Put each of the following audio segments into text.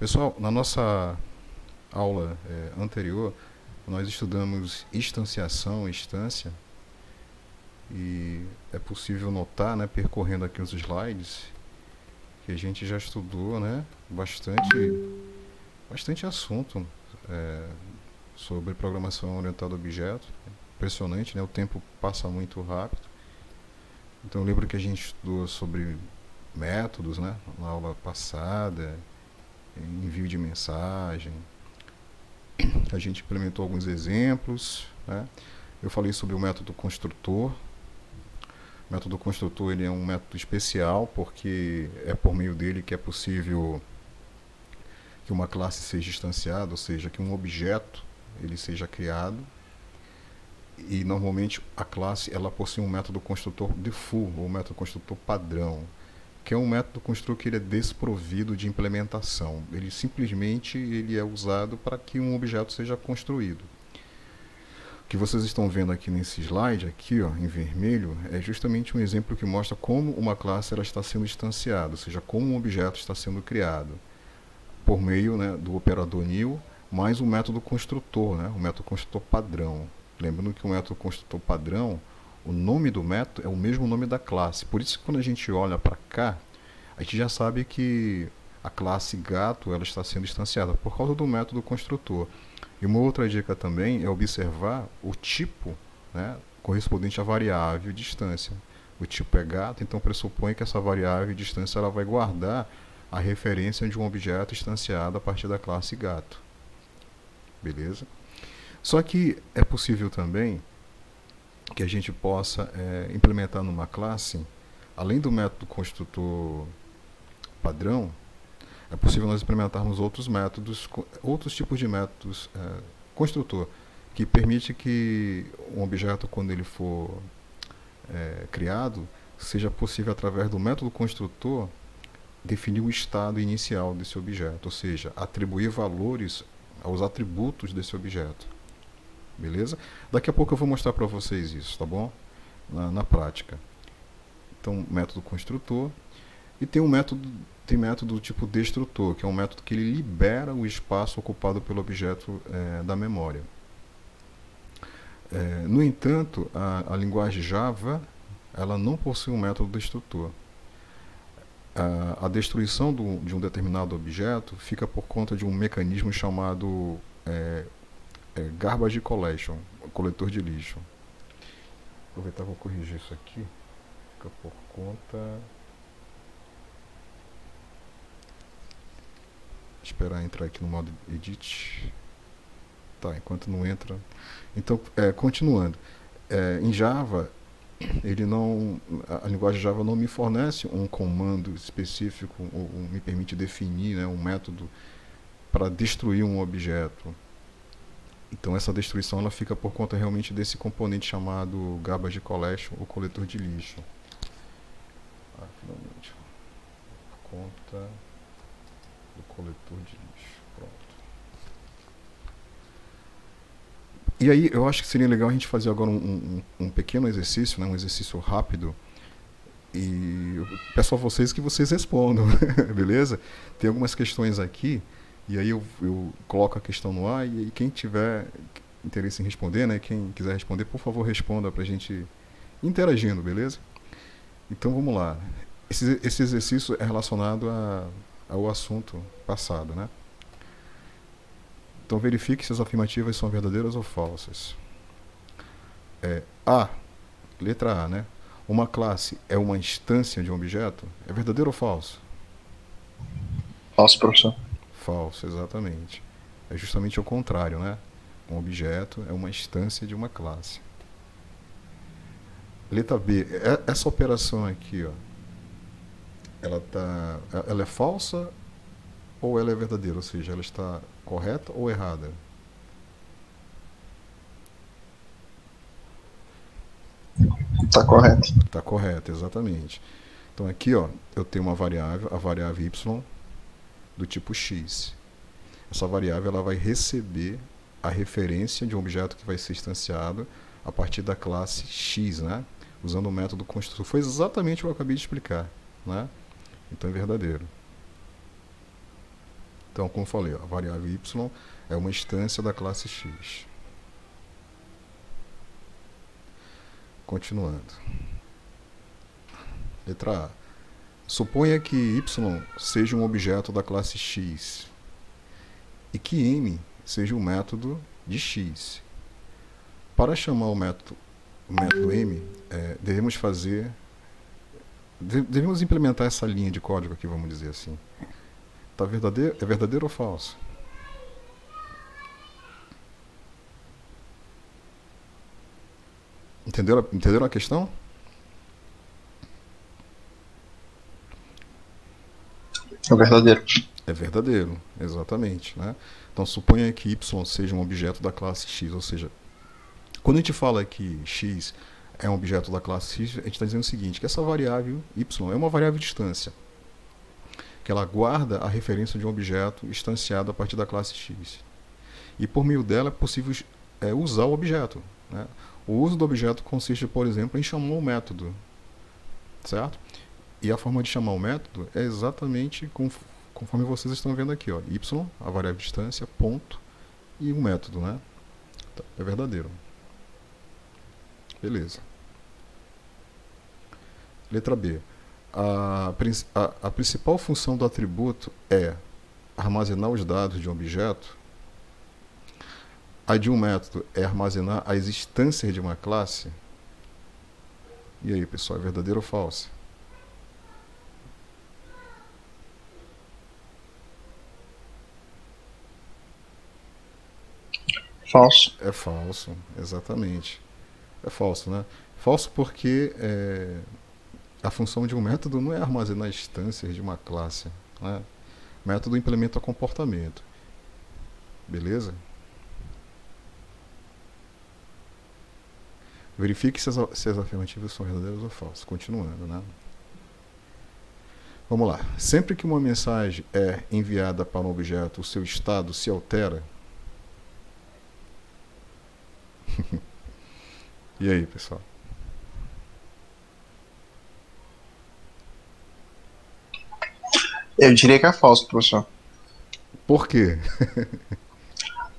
Pessoal, na nossa aula anterior, nós estudamos instanciação, instância, e é possível notar, né, percorrendo aqui os slides, que a gente já estudou, né, bastante assunto é, sobre programação orientada a objeto. Impressionante, né, o tempo passa muito rápido. Então eu lembro que a gente estudou sobre métodos, né, na aula passada, envio de mensagem. A gente implementou alguns exemplos, né? Eu falei sobre o método construtor. O método construtor ele é um método especial porque é por meio dele que é possível que uma classe seja instanciada, ou seja, que um objeto ele seja criado. E normalmente a classe ela possui um método construtor default, ou método construtor padrão, que é um método construtor que ele é desprovido de implementação. Ele simplesmente ele é usado para que um objeto seja construído. O que vocês estão vendo aqui nesse slide, aqui, ó, em vermelho, é justamente um exemplo que mostra como uma classe ela está sendo instanciada, ou seja, como um objeto está sendo criado, por meio, né, do operador new, mais o método construtor, né, o método construtor padrão. Lembrando que o método construtor padrão, o nome do método é o mesmo nome da classe. Por isso que quando a gente olha para cá, a gente já sabe que a classe gato ela está sendo instanciada por causa do método construtor. E uma outra dica também é observar o tipo, né, correspondente à variável distância. O tipo é gato, então pressupõe que essa variável distância ela vai guardar a referência de um objeto instanciado a partir da classe gato. Beleza? Só que é possível também que a gente possa implementar numa classe, além do método construtor padrão, é possível nós implementarmos outros métodos, outros tipos de métodos construtor, que permite que um objeto, quando ele for criado, seja possível, através do método construtor, definir o estado inicial desse objeto, ou seja, atribuir valores aos atributos desse objeto. Beleza? Daqui a pouco eu vou mostrar para vocês isso, tá bom? Na prática. Então, método construtor. E tem método do tipo destrutor, que é um método que ele libera o espaço ocupado pelo objeto da memória. No entanto, a linguagem Java ela não possui um método destrutor. A destruição de um determinado objeto fica por conta de um mecanismo chamado garbage collection, coletor de lixo. Vou aproveitar e vou corrigir isso aqui. Fica por conta. Esperar entrar aqui no modo edit. Tá, enquanto não entra. Então, continuando. Em Java, a linguagem Java não me fornece um comando específico, ou me permite definir, né, um método para destruir um objeto. Então essa destruição ela fica por conta realmente desse componente chamado garbage collection, ou coletor de lixo. Finalmente. Por conta do coletor de lixo. Pronto. E aí eu acho que seria legal a gente fazer agora um pequeno exercício, né, um exercício rápido. E eu peço a vocês que vocês respondam, beleza? Tem algumas questões aqui. E aí eu coloco a questão no ar e quem tiver interesse em responder, né, quem quiser responder, por favor, responda para a gente ir interagindo, beleza? Então vamos lá. Esse exercício é relacionado ao assunto passado, né? Então verifique se as afirmativas são verdadeiras ou falsas. Letra A, né? Uma classe é uma instância de um objeto? É verdadeiro ou falso? Falso, professor. Falso, exatamente. É justamente o contrário, né? Um objeto é uma instância de uma classe. Letra B. Essa operação aqui, ó, ela é falsa ou ela é verdadeira? Ou seja, ela está correta ou errada? Está correto. Está correta, exatamente. Então aqui, ó, eu tenho uma variável, a variável y, do tipo x. Essa variável ela vai receber a referência de um objeto que vai ser instanciado a partir da classe x, né? Usando o método construtor. Foi exatamente o que eu acabei de explicar, né? Então é verdadeiro. Então, como eu falei, a variável y é uma instância da classe x. Continuando. Letra A. Suponha que y seja um objeto da classe x e que m seja um método de x. Para chamar o método m, devemos implementar essa linha de código aqui, vamos dizer assim. Tá verdadeiro? É verdadeiro ou falso? Entenderam a questão? É verdadeiro. É verdadeiro, exatamente, né? Então suponha que y seja um objeto da classe x, ou seja, quando a gente fala que x é um objeto da classe x, a gente está dizendo o seguinte, que essa variável y é uma variável de distância, que ela guarda a referência de um objeto instanciado a partir da classe x. E por meio dela é possível usar o objeto, né? O uso do objeto consiste, por exemplo, em chamar um método, certo? E a forma de chamar o método é exatamente conforme vocês estão vendo aqui, ó, y, a variável de distância, ponto, e um método, né? É verdadeiro. Beleza. Letra B. A principal função do atributo é armazenar os dados de um objeto. A de um método é armazenar as instâncias de uma classe. E aí, pessoal, é verdadeiro ou falso? Falso. É falso, exatamente. É falso, né? Falso porque a função de um método não é armazenar instâncias de uma classe, né? Método implementa comportamento. Beleza? Verifique se as afirmativas são verdadeiras ou falsas. Continuando, né? Vamos lá. Sempre que uma mensagem é enviada para um objeto, o seu estado se altera. E aí, pessoal? Eu diria que é falso, professor. Por quê?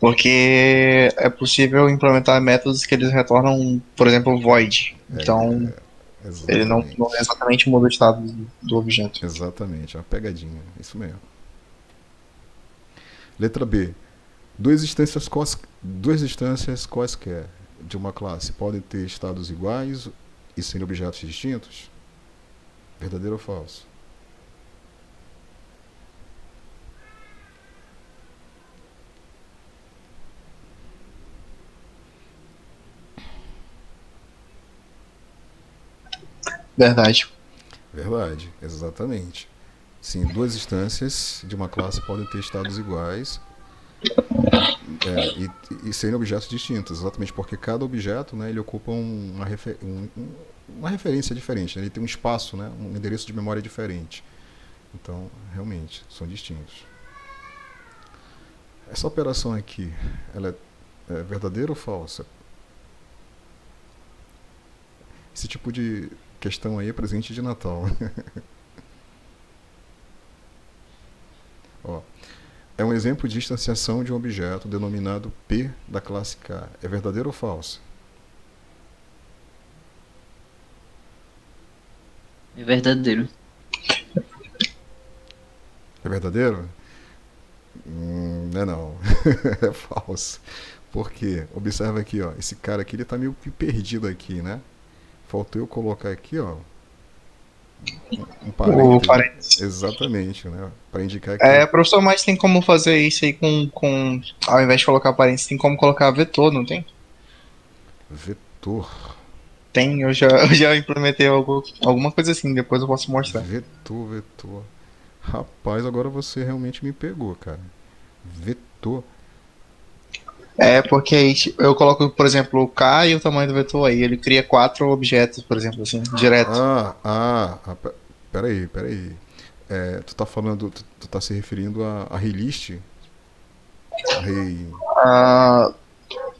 Porque é possível implementar métodos que eles retornam, por exemplo, void. Então, ele não exatamente muda o estado do objeto. Exatamente, é uma pegadinha. Isso mesmo. Letra B. Duas instâncias quaisquer de uma classe podem ter estados iguais e serem objetos distintos? Verdadeiro ou falso? Verdade. Verdade, exatamente. Sim, duas instâncias de uma classe podem ter estados iguais e serem objetos distintos, exatamente porque cada objeto, né, ele ocupa uma referência diferente, né, ele tem um espaço, né, um endereço de memória diferente. Então, realmente, são distintos. Essa operação aqui, ela é verdadeira ou falsa? Esse tipo de questão aí é presente de Natal. Ó, é um exemplo de instanciação de um objeto denominado P da classe K. É verdadeiro ou falso? É verdadeiro. É verdadeiro? Não é não. É falso. Por quê? Observa aqui, ó. Esse cara aqui, ele tá meio que perdido aqui, né? Faltou eu colocar aqui, ó, um parênteses. Exatamente, né? Para indicar que... professor, mas tem como fazer isso aí com ao invés de colocar parênteses, tem como colocar vetor, não tem? Vetor? Tem, eu já implementei alguma coisa assim, depois eu posso mostrar. Vetor. Rapaz, agora você realmente me pegou, cara. Vetor. É, porque aí eu coloco, por exemplo, o K e o tamanho do vetor aí. Ele cria 4 objetos, por exemplo, assim, direto. Peraí. Tu tá falando, tu tá se referindo a arraylist?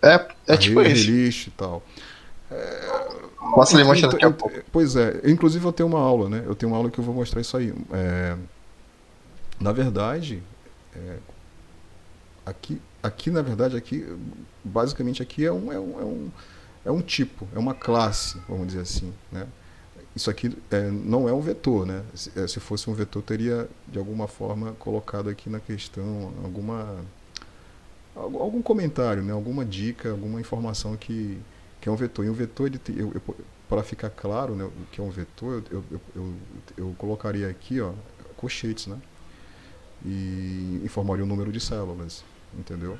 É tipo isso. Arraylist e tal. Posso lhe mostrar daqui a pouco. Pois é, inclusive eu tenho uma aula, né? Eu tenho uma aula que eu vou mostrar isso aí. Na verdade, Aqui na verdade, basicamente aqui é um tipo, é uma classe, vamos dizer assim, né? Isso aqui não é um vetor, né? Se fosse um vetor, teria de alguma forma colocado aqui na questão algum comentário, né? Alguma dica, alguma informação que é um vetor. E um vetor, para ficar claro, né, o que é um vetor, eu colocaria aqui, ó, colchetes, né? E informaria o número de células, entendeu?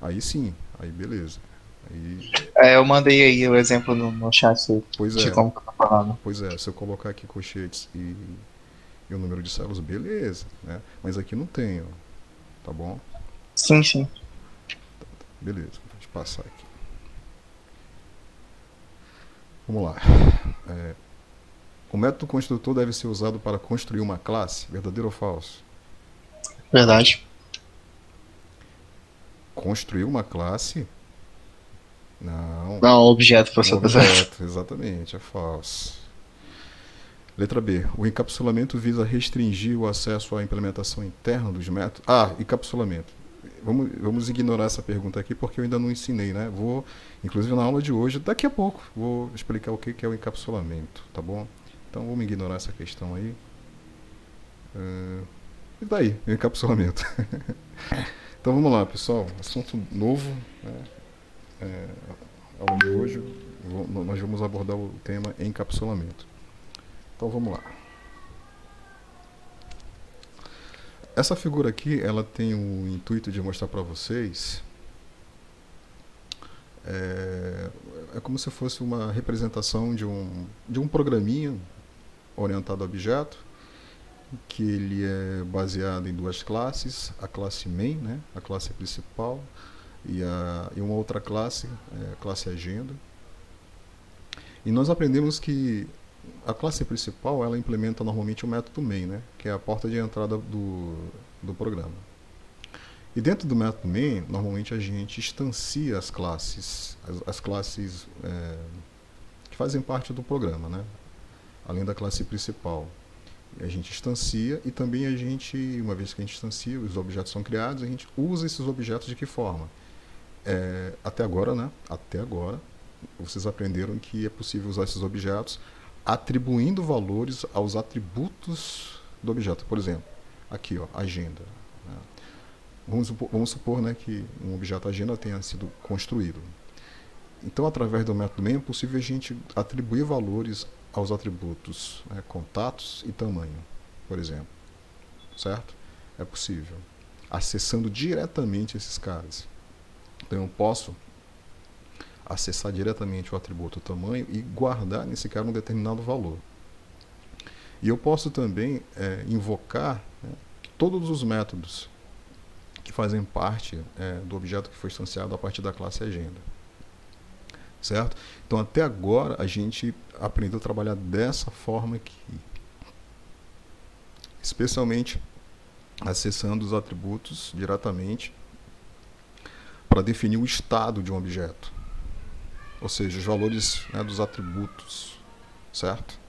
Aí sim, aí beleza. Aí, Eu mandei aí o exemplo no chat pois de é, como tá falando. se eu colocar aqui colchetes e o número de células, beleza, né? Mas aqui não tem, ó, tá bom? Sim, sim. Beleza, deixa eu passar aqui. Vamos lá. O método construtor deve ser usado para construir uma classe, verdadeiro ou falso? Verdade. Construir uma classe? Não. Não, objeto, Um professor, tá certo. objeto, exatamente, é falso. Letra B. O encapsulamento visa restringir o acesso à implementação interna dos métodos. Encapsulamento. Vamos ignorar essa pergunta aqui porque eu ainda não ensinei, né? Vou, inclusive na aula de hoje, daqui a pouco, vou explicar o que é o encapsulamento, tá bom? Então vamos ignorar essa questão aí. E daí, o encapsulamento? Então vamos lá, pessoal. Assunto novo, né? Aula de hoje, nós vamos abordar o tema encapsulamento. Então vamos lá. Essa figura aqui, ela tem o intuito de mostrar para vocês é como se fosse uma representação de um programinha orientado a objeto, que ele é baseado em duas classes, a classe main, né, a classe principal, e uma outra classe, a classe agenda. E nós aprendemos que a classe principal, ela implementa normalmente o método main, né, que é a porta de entrada do programa. E dentro do método main, normalmente a gente instancia as classes que fazem parte do programa, né, além da classe principal. A gente instancia e também uma vez que a gente instancia, os objetos são criados, a gente usa esses objetos de que forma? Até agora, né? Até agora, vocês aprenderam que é possível usar esses objetos atribuindo valores aos atributos do objeto. Por exemplo, aqui, ó, agenda. Né? Vamos supor, né, que um objeto agenda tenha sido construído. Então, através do método main, é possível a gente atribuir valores aos atributos, né, contatos e tamanho, por exemplo. Certo? É possível. Acessando diretamente esses caras. Então, eu posso acessar diretamente o atributo tamanho e guardar nesse cara um determinado valor. E eu posso também invocar, né, todos os métodos que fazem parte do objeto que foi instanciado a partir da classe agenda. Certo? Então, até agora, a gente aprendeu a trabalhar dessa forma aqui. Especialmente acessando os atributos diretamente para definir o estado de um objeto. Ou seja, os valores, né, dos atributos. Certo?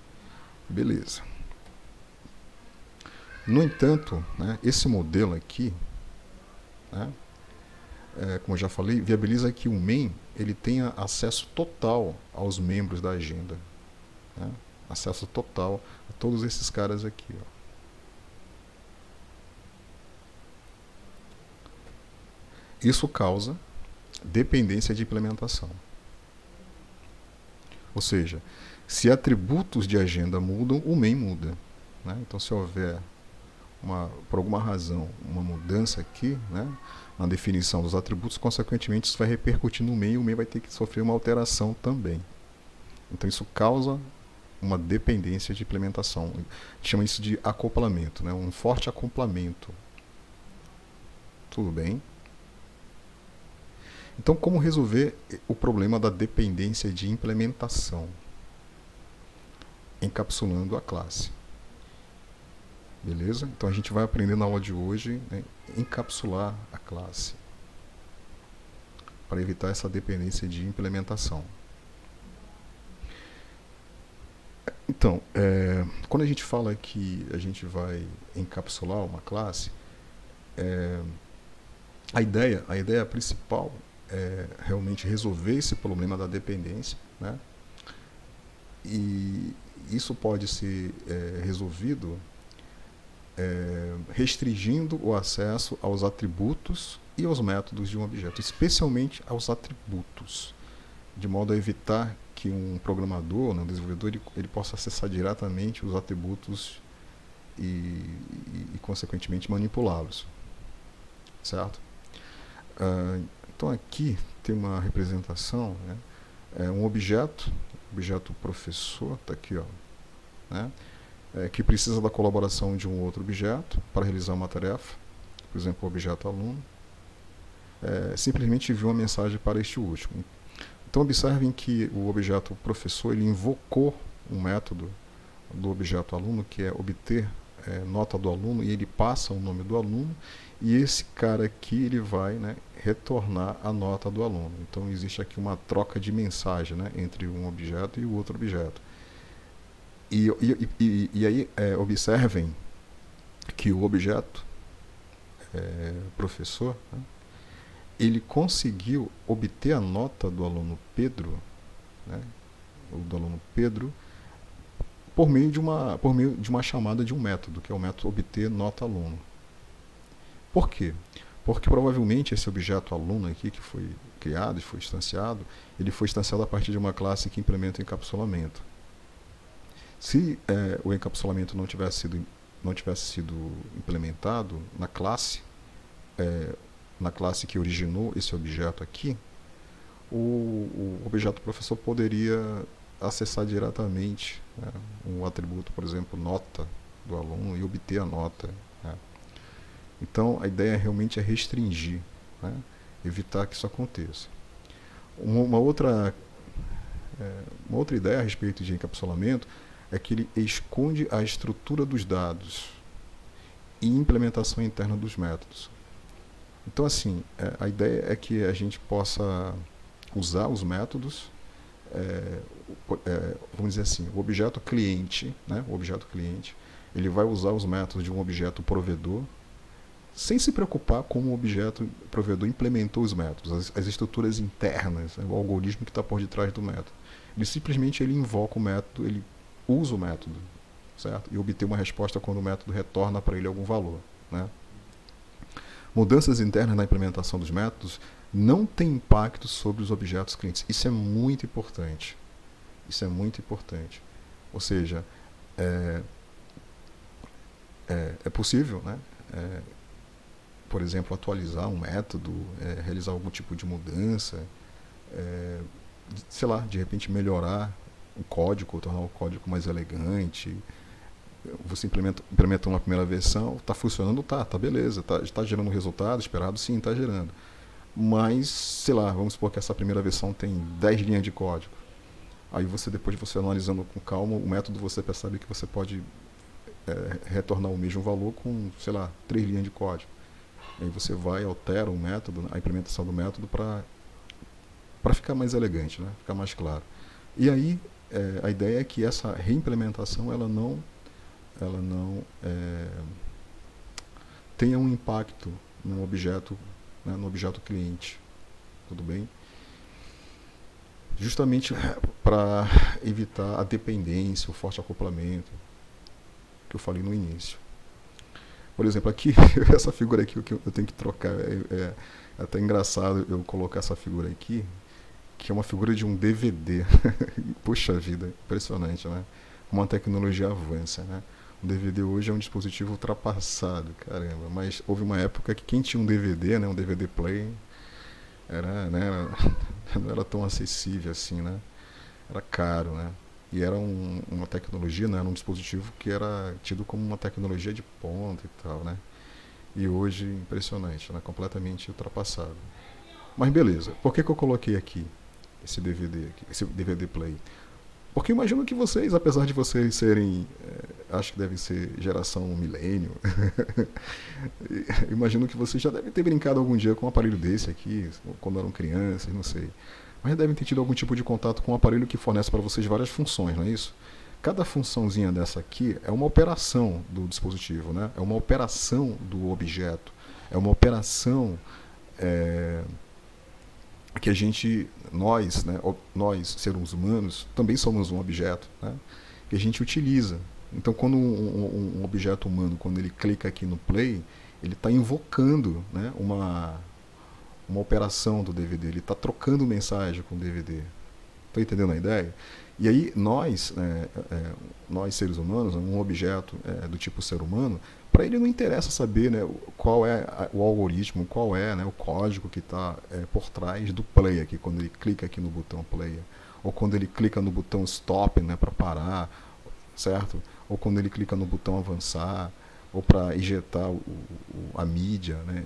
Beleza. No entanto, né, esse modelo aqui, né, como eu já falei, viabiliza que o main ele tenha acesso total aos membros da agenda. Né? Acesso total a todos esses caras aqui. Ó. Isso causa dependência de implementação. Ou seja, se atributos de agenda mudam, o main muda. Né? Então, se houver, por alguma razão, uma mudança aqui, né, na definição dos atributos, consequentemente isso vai repercutir no main e o main vai ter que sofrer uma alteração também. Então, isso causa uma dependência de implementação. A gente chama isso de acoplamento, né? Um forte acoplamento. Tudo bem? Então, como resolver o problema da dependência de implementação? Encapsulando a classe. Beleza? Então, a gente vai aprender na aula de hoje, né, encapsular a classe para evitar essa dependência de implementação. Então, quando a gente fala que a gente vai encapsular uma classe, a ideia principal é realmente resolver esse problema da dependência, né? E isso pode ser resolvido restringindo o acesso aos atributos e aos métodos de um objeto, especialmente aos atributos, de modo a evitar que um programador, um desenvolvedor, ele possa acessar diretamente os atributos e consequentemente manipulá-los, certo? Então aqui tem uma representação, né? Um objeto professor, está aqui, ó, né? Que precisa da colaboração de um outro objeto para realizar uma tarefa, por exemplo, o objeto aluno, simplesmente envia uma mensagem para este último. Então observem que o objeto professor ele invocou um método do objeto aluno, que é obter nota do aluno, e ele passa o nome do aluno, e esse cara aqui ele vai, né, retornar a nota do aluno. Então existe aqui uma troca de mensagem, né, entre um objeto e o outro objeto. E aí observem que o objeto professor, né, ele conseguiu obter a nota do aluno Pedro, né, do aluno Pedro, por meio de uma chamada de um método, que é o método obter nota aluno. Por quê? Porque provavelmente esse objeto aluno aqui que foi criado e foi instanciado, ele foi instanciado a partir de uma classe que implementa o encapsulamento. Se o encapsulamento não tivesse sido implementado na classe que originou esse objeto aqui, o objeto professor poderia acessar diretamente, né, um atributo, por exemplo, nota do aluno, e obter a nota, né. Então a ideia realmente é restringir, né, evitar que isso aconteça. Uma outra ideia a respeito de encapsulamento é que ele esconde a estrutura dos dados e implementação interna dos métodos. Então, assim, a ideia é que a gente possa usar os métodos, vamos dizer assim, o objeto cliente, né, ele vai usar os métodos de um objeto provedor, sem se preocupar como o objeto provedor implementou os métodos, as estruturas internas, né, o algoritmo que está por detrás do método. Ele simplesmente invoca o método, ele usa o método, certo? E obter uma resposta quando o método retorna para ele algum valor, né? Mudanças internas na implementação dos métodos não têm impacto sobre os objetos clientes. Isso é muito importante. Isso é muito importante. Ou seja, é possível, né, por exemplo, atualizar um método, realizar algum tipo de mudança, sei lá, de repente melhorar o código, tornar o código mais elegante. Você implementou uma primeira versão, está funcionando, tá beleza, está gerando o resultado esperado, sim, está gerando. Mas, sei lá, vamos supor que essa primeira versão tem 10 linhas de código. Aí depois de você analisando com calma o método, você percebe que você pode retornar o mesmo valor com, sei lá, 3 linhas de código. Aí você vai, altera o método, a implementação do método para ficar mais elegante, né? Ficar mais claro. E aí, a ideia é que essa reimplementação ela não tenha um impacto no objeto, né, no objeto cliente. Tudo bem? Justamente para evitar a dependência, o forte acoplamento que eu falei no início. Por exemplo, aqui, essa figura aqui que eu tenho que trocar, é até engraçado eu colocar essa figura aqui, que é uma figura de um DVD. Puxa vida, impressionante, né? Uma tecnologia avança, né? O DVD hoje é um dispositivo ultrapassado, caramba. Mas houve uma época que quem tinha um DVD, né, um DVD player, não era tão acessível assim, né? Era caro, né? E era uma tecnologia, né, era um dispositivo que era tido como uma tecnologia de ponta e tal, né? E hoje, impressionante, né? Completamente ultrapassado. Mas beleza, por que eu coloquei aqui esse DVD aqui, esse DVD play? Porque imagino que vocês, apesar de vocês serem, acho que devem ser geração milênio, imagino que vocês já devem ter brincado algum dia com um aparelho desse aqui, quando eram crianças, não sei. Mas devem ter tido algum tipo de contato com um aparelho que fornece para vocês várias funções, não é isso? Cada funçãozinha dessa aqui é uma operação do dispositivo, né? É uma operação do objeto. É uma operação que a gente, nós, né, nós, seres humanos, também somos um objeto, né, que a gente utiliza. Então, quando um objeto humano, quando ele clica aqui no play, ele está invocando, né, uma operação do DVD, ele está trocando mensagem com o DVD. Estou entendendo a ideia? E aí nós seres humanos, um objeto do tipo ser humano, para ele não interessa saber, né, qual é o algoritmo, qual é, né, o código que está por trás do play aqui, quando ele clica aqui no botão play, ou quando ele clica no botão stop, né, para parar, certo? Ou quando ele clica no botão avançar, ou para injetar a mídia, né?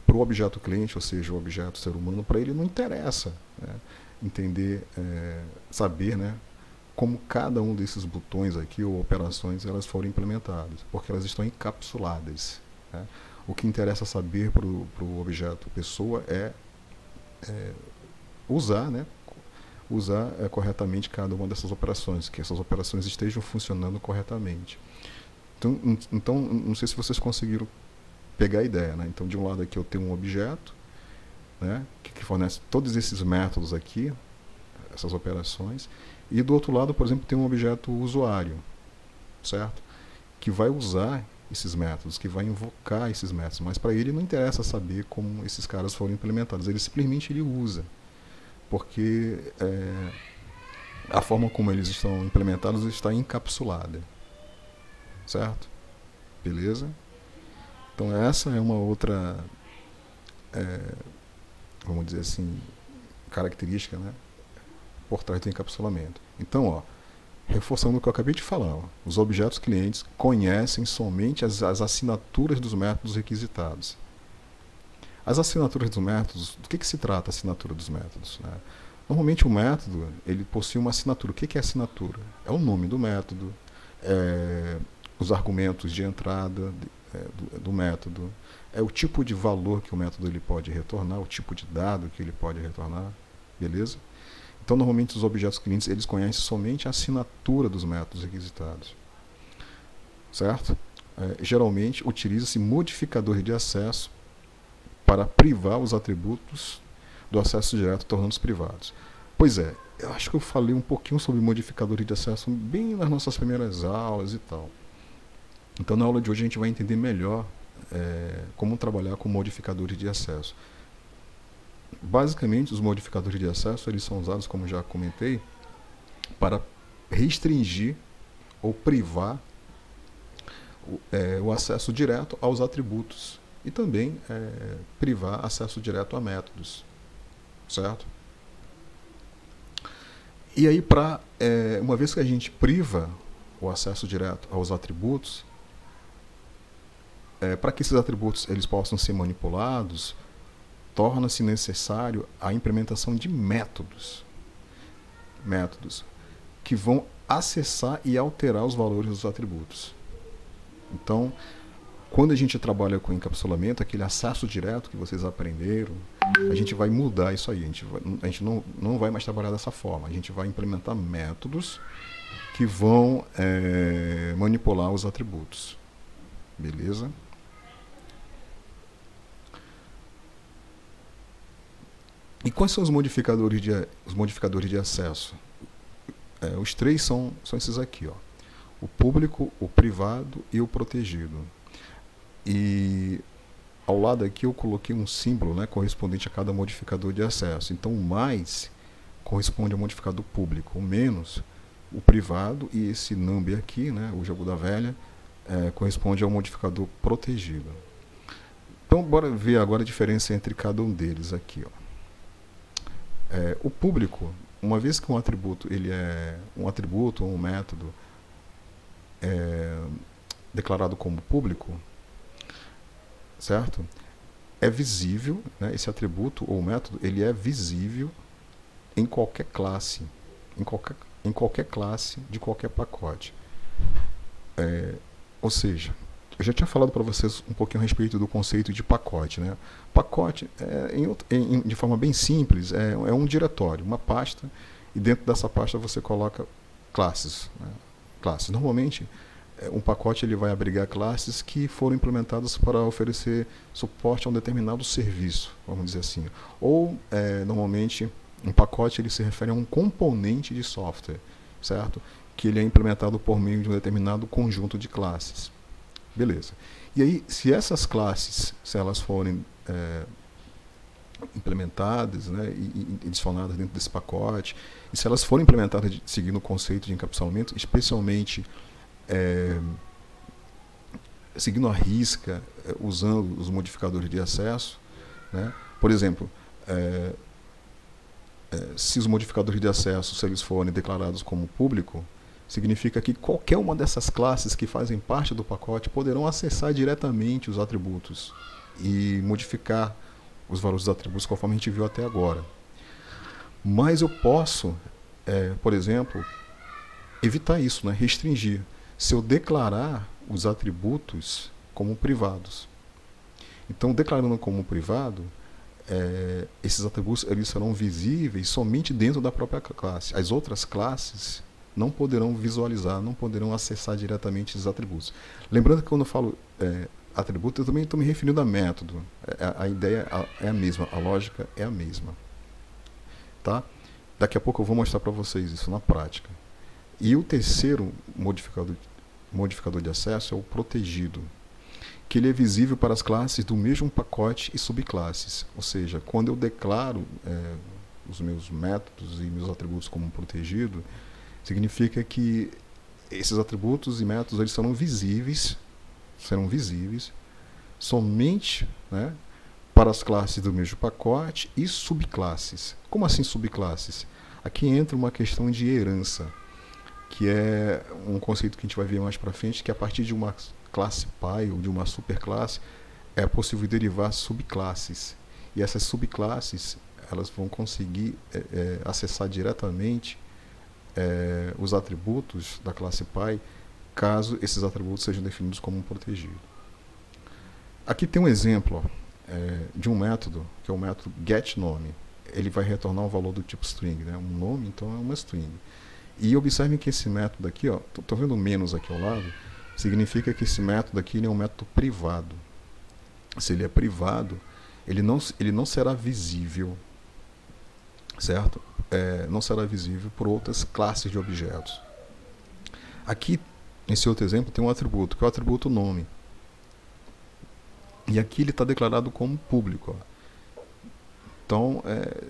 Para o objeto cliente, ou seja, o objeto ser humano, para ele não interessa, né, entender, saber, né, como cada um desses botões aqui ou operações elas foram implementadas, porque elas estão encapsuladas, né? O que interessa saber para o objeto pessoa é usar, né, usar corretamente cada uma dessas operações, que essas operações estejam funcionando corretamente. Então não sei se vocês conseguiram pegar a ideia, né? Então, de um lado aqui eu tenho um objeto, né, que fornece todos esses métodos aqui, essas operações, e do outro lado, por exemplo, tem um objeto usuário, certo? Que vai usar esses métodos, que vai invocar esses métodos, mas para ele não interessa saber como esses caras foram implementados, ele simplesmente usa, porque a forma como eles estão implementados está encapsulada, certo? Beleza? Então essa é uma outra, vamos dizer assim, característica, né, por trás do encapsulamento. Então, ó, reforçando o que eu acabei de falar, ó, os objetos clientes conhecem somente as assinaturas dos métodos requisitados. As assinaturas dos métodos, do que se trata a assinatura dos métodos, né? Normalmente o método, ele possui uma assinatura. O que é assinatura? É o nome do método, os argumentos de entrada do método, é o tipo de valor que o método ele pode retornar, o tipo de dado que ele pode retornar, beleza? Então, normalmente os objetos clientes eles conhecem somente a assinatura dos métodos requisitados, certo? Geralmente utiliza-se modificador de acesso para privar os atributos do acesso direto, tornando-os privados. Pois é, eu acho que eu falei um pouquinho sobre modificadores de acesso bem nas nossas primeiras aulas e tal. Então, na aula de hoje a gente vai entender melhor como trabalhar com modificadores de acesso. Basicamente, os modificadores de acesso eles são usados, como já comentei, para restringir ou privar o acesso direto aos atributos e também privar acesso direto a métodos, certo? E aí, uma vez que a gente priva o acesso direto aos atributos, para que esses atributos eles possam ser manipulados, torna-se necessário a implementação de métodos que vão acessar e alterar os valores dos atributos. Então, quando a gente trabalha com encapsulamento, aquele acesso direto que vocês aprenderam, a gente vai mudar isso aí. A gente não vai mais trabalhar dessa forma. A gente vai implementar métodos que vão manipular os atributos. Beleza? E quais são os modificadores de acesso? Os três são esses aqui, ó. O público, o privado e o protegido. E ao lado aqui eu coloquei um símbolo, né, correspondente a cada modificador de acesso. Então o mais corresponde ao modificador público, o menos o privado, e esse number aqui, né, o jogo da velha, corresponde ao modificador protegido. Então bora ver agora a diferença entre cada um deles aqui, ó. O público, uma vez que um atributo ele é um atributo ou um método declarado como público, certo? É visível, né, esse atributo ou método ele é visível em qualquer classe, em qualquer classe de qualquer pacote. Ou seja, eu já tinha falado para vocês um pouquinho a respeito do conceito de pacote, né? Pacote, de forma bem simples, é um diretório, uma pasta, e dentro dessa pasta você coloca classes, né? Classes. Normalmente, um pacote ele vai abrigar classes que foram implementadas para oferecer suporte a um determinado serviço, vamos dizer assim. Ou, normalmente, um pacote ele se refere a um componente de software, certo? Que ele é implementado por meio de um determinado conjunto de classes. Beleza. E aí, se essas classes, se elas forem implementadas, né, e adicionadas dentro desse pacote, e se elas forem implementadas seguindo o conceito de encapsulamento, especialmente seguindo a risca, usando os modificadores de acesso, né? Por exemplo, se os modificadores de acesso, se eles forem declarados como público, significa que qualquer uma dessas classes que fazem parte do pacote poderão acessar diretamente os atributos e modificar os valores dos atributos conforme a gente viu até agora. Mas eu posso, por exemplo, evitar isso, né? Restringir. Se eu declarar os atributos como privados. Então, declarando como privado, esses atributos eles serão visíveis somente dentro da própria classe. As outras classes não poderão visualizar, não poderão acessar diretamente esses atributos. Lembrando que quando eu falo atributo, eu também estou me referindo a método. A ideia é a mesma, a lógica é a mesma. Tá? Daqui a pouco eu vou mostrar para vocês isso na prática. E o terceiro modificador de acesso é o protegido, que ele é visível para as classes do mesmo pacote e subclasses. Ou seja, quando eu declaro os meus métodos e meus atributos como protegido, significa que esses atributos e métodos eles serão visíveis somente, né, para as classes do mesmo pacote e subclasses. Como assim subclasses? Aqui entra uma questão de herança, que é um conceito que a gente vai ver mais para frente, que a partir de uma classe pai ou de uma superclasse é possível derivar subclasses. E essas subclasses elas vão conseguir acessar diretamente os atributos da classe pai, caso esses atributos sejam definidos como um protegido. Aqui tem um exemplo de um método, que é o método getNome. Ele vai retornar um valor do tipo string, né? Um nome, então é uma string. E observem que esse método aqui, estou vendo menos aqui ao lado, significa que esse método aqui é um método privado. Se ele é privado, ele não será visível, certo? Não será visível por outras classes de objetos. Aqui, nesse outro exemplo, tem um atributo, que é o atributo nome. E aqui ele está declarado como público. Então,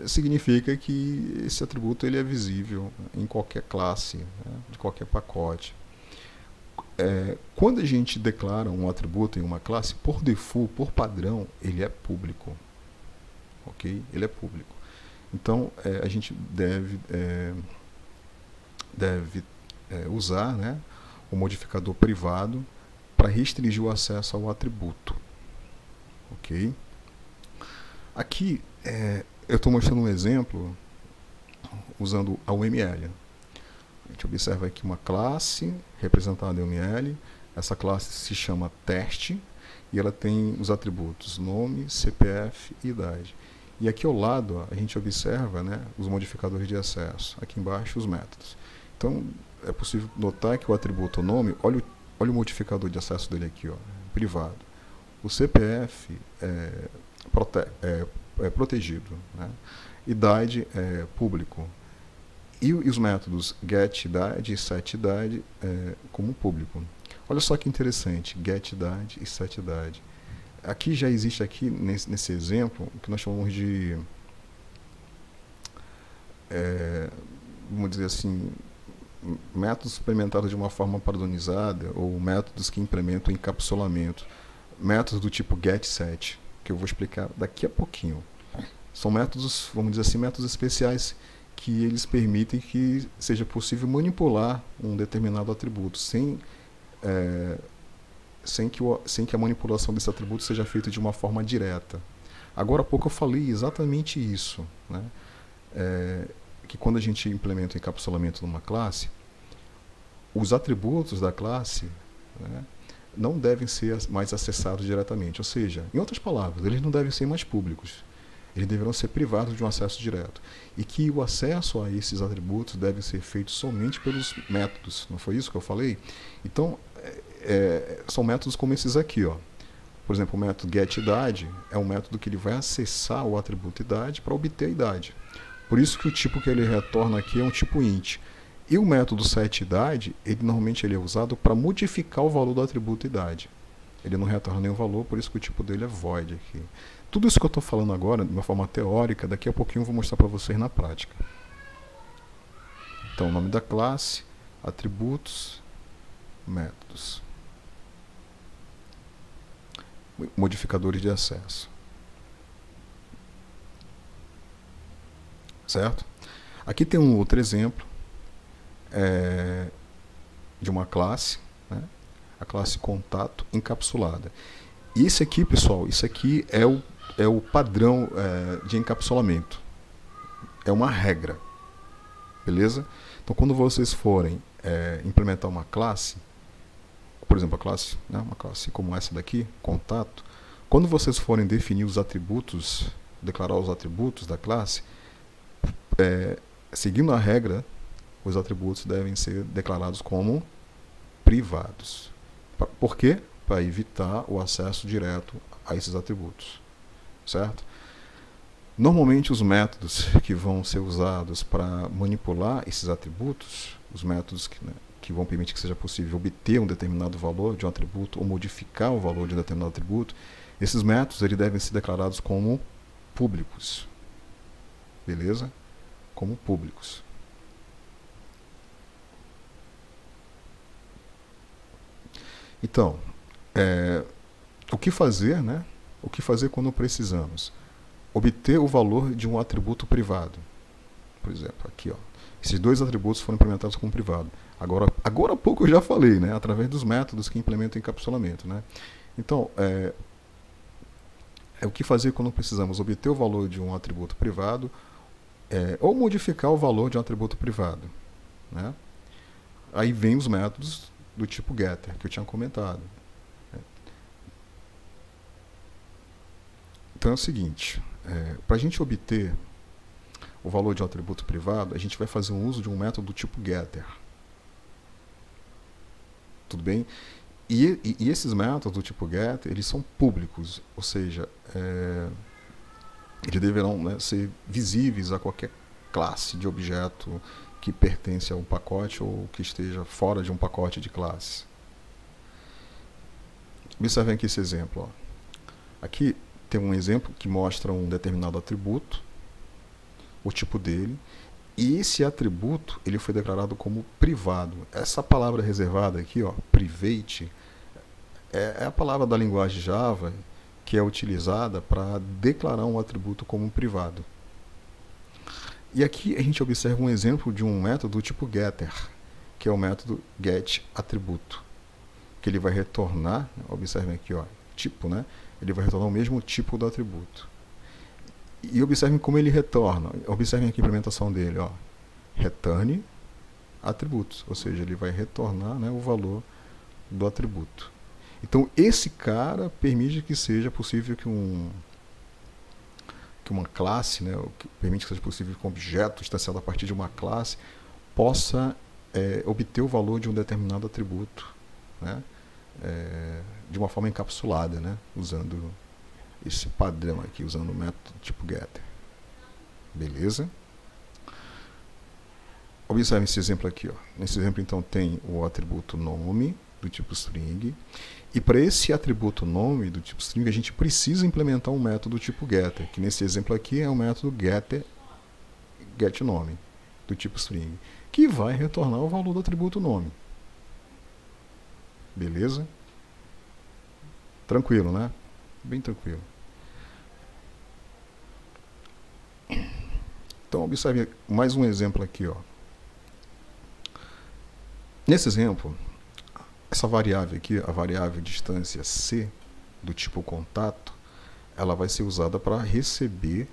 significa que esse atributo ele é visível em qualquer classe, né, de qualquer pacote. Quando a gente declara um atributo em uma classe, por default, por padrão, ele é público. Ok? Ele é público. Então, a gente deve usar, né, o modificador privado para restringir o acesso ao atributo. Ok? Aqui, eu estou mostrando um exemplo usando a UML. A gente observa aqui uma classe representada em UML. Essa classe se chama teste e ela tem os atributos nome, CPF e idade. E aqui ao lado a gente observa, né, os modificadores de acesso. Aqui embaixo os métodos. Então é possível notar que o atributo nome, olha o modificador de acesso dele aqui, privado. O CPF é protegido, né? Idade é público. E os métodos getIdade e setIdade como público. Olha só que interessante, getIdade e setIdade. Aqui já existe aqui nesse exemplo o que nós chamamos de vamos dizer assim, métodos implementados de uma forma padronizada ou métodos que implementam encapsulamento. Métodos do tipo getSet, que eu vou explicar daqui a pouquinho. São métodos, vamos dizer assim, métodos especiais que eles permitem que seja possível manipular um determinado atributo sem que a manipulação desse atributo seja feita de uma forma direta. Agora há pouco eu falei exatamente isso, né? Que quando a gente implementa o encapsulamento numa classe, os atributos da classe, né, não devem ser mais acessados diretamente. Ou seja, em outras palavras, eles não devem ser mais públicos. Eles deverão ser privados de um acesso direto. E que o acesso a esses atributos deve ser feito somente pelos métodos. Não foi isso que eu falei? Então, são métodos como esses aqui, ó. Por exemplo, o método getIdade é um método que ele vai acessar o atributo idade para obter a idade. Por isso que o tipo que ele retorna aqui é um tipo int. E o método setIdade, normalmente ele é usado para modificar o valor do atributo idade. Ele não retorna nenhum valor, por isso que o tipo dele é void aqui. Tudo isso que eu estou falando agora, de uma forma teórica, daqui a pouquinho eu vou mostrar para vocês na prática. Então, nome da classe, atributos, métodos. Modificadores de acesso. Certo? Aqui tem um outro exemplo de uma classe, né? A classe contato encapsulada. E esse aqui, pessoal, isso aqui é o padrão de encapsulamento. É uma regra. Beleza? Então, quando vocês forem implementar uma classe, por exemplo, a classe, né, uma classe como essa daqui, contato, quando vocês forem definir os atributos, declarar os atributos da classe, seguindo a regra, os atributos devem ser declarados como privados. Por quê? Para evitar o acesso direto a esses atributos. Certo? Normalmente os métodos que vão ser usados para manipular esses atributos, os métodos que vão permitir que seja possível obter um determinado valor de um atributo ou modificar o valor de um determinado atributo, esses métodos eles devem ser declarados como públicos. Beleza? Como públicos. Então, o que fazer, né? O que fazer quando precisamos? Obter o valor de um atributo privado. Por exemplo, aqui, ó. Esses dois atributos foram implementados como privado. Agora há pouco eu já falei, né? Através dos métodos que implementam encapsulamento, né? Então, o que fazer quando precisamos obter o valor de um atributo privado ou modificar o valor de um atributo privado, né? Aí vem os métodos do tipo getter, que eu tinha comentado. Então é o seguinte, para a gente obter o valor de um atributo privado, a gente vai fazer um uso de um método do tipo getter. Tudo bem? E esses métodos do tipo getter, eles são públicos, ou seja, eles deverão, né, ser visíveis a qualquer classe de objeto que pertence a um pacote ou que esteja fora de um pacote de classes. Observem aqui esse exemplo. Ó. Aqui tem um exemplo que mostra um determinado atributo, o tipo dele, e esse atributo ele foi declarado como privado. Essa palavra reservada aqui, ó, private, é a palavra da linguagem Java que é utilizada para declarar um atributo como privado. E aqui a gente observa um exemplo de um método do tipo getter, que é o método getAtributo, que ele vai retornar, observem aqui, ó, tipo, né? Ele vai retornar o mesmo tipo do atributo. E observem como ele retorna. Observem aqui a implementação dele, ó. Return atributos, ou seja, ele vai retornar, né, o valor do atributo. Então esse cara permite que seja possível que uma classe, né, que permite que seja possível que um objeto instanciado a partir de uma classe possa obter o valor de um determinado atributo, né, de uma forma encapsulada, né, usando esse padrão aqui, usando o método tipo getter. Beleza? Observe esse exemplo aqui. Ó. Nesse exemplo, então, tem o atributo nome do tipo string. E para esse atributo nome do tipo string, a gente precisa implementar um método do tipo getter, que nesse exemplo aqui é o método getNome do tipo string, que vai retornar o valor do atributo nome. Beleza? Tranquilo, né? Bem tranquilo. Então, observe mais um exemplo aqui. Ó. Nesse exemplo, essa variável aqui, a variável distância C, do tipo contato, ela vai ser usada para receber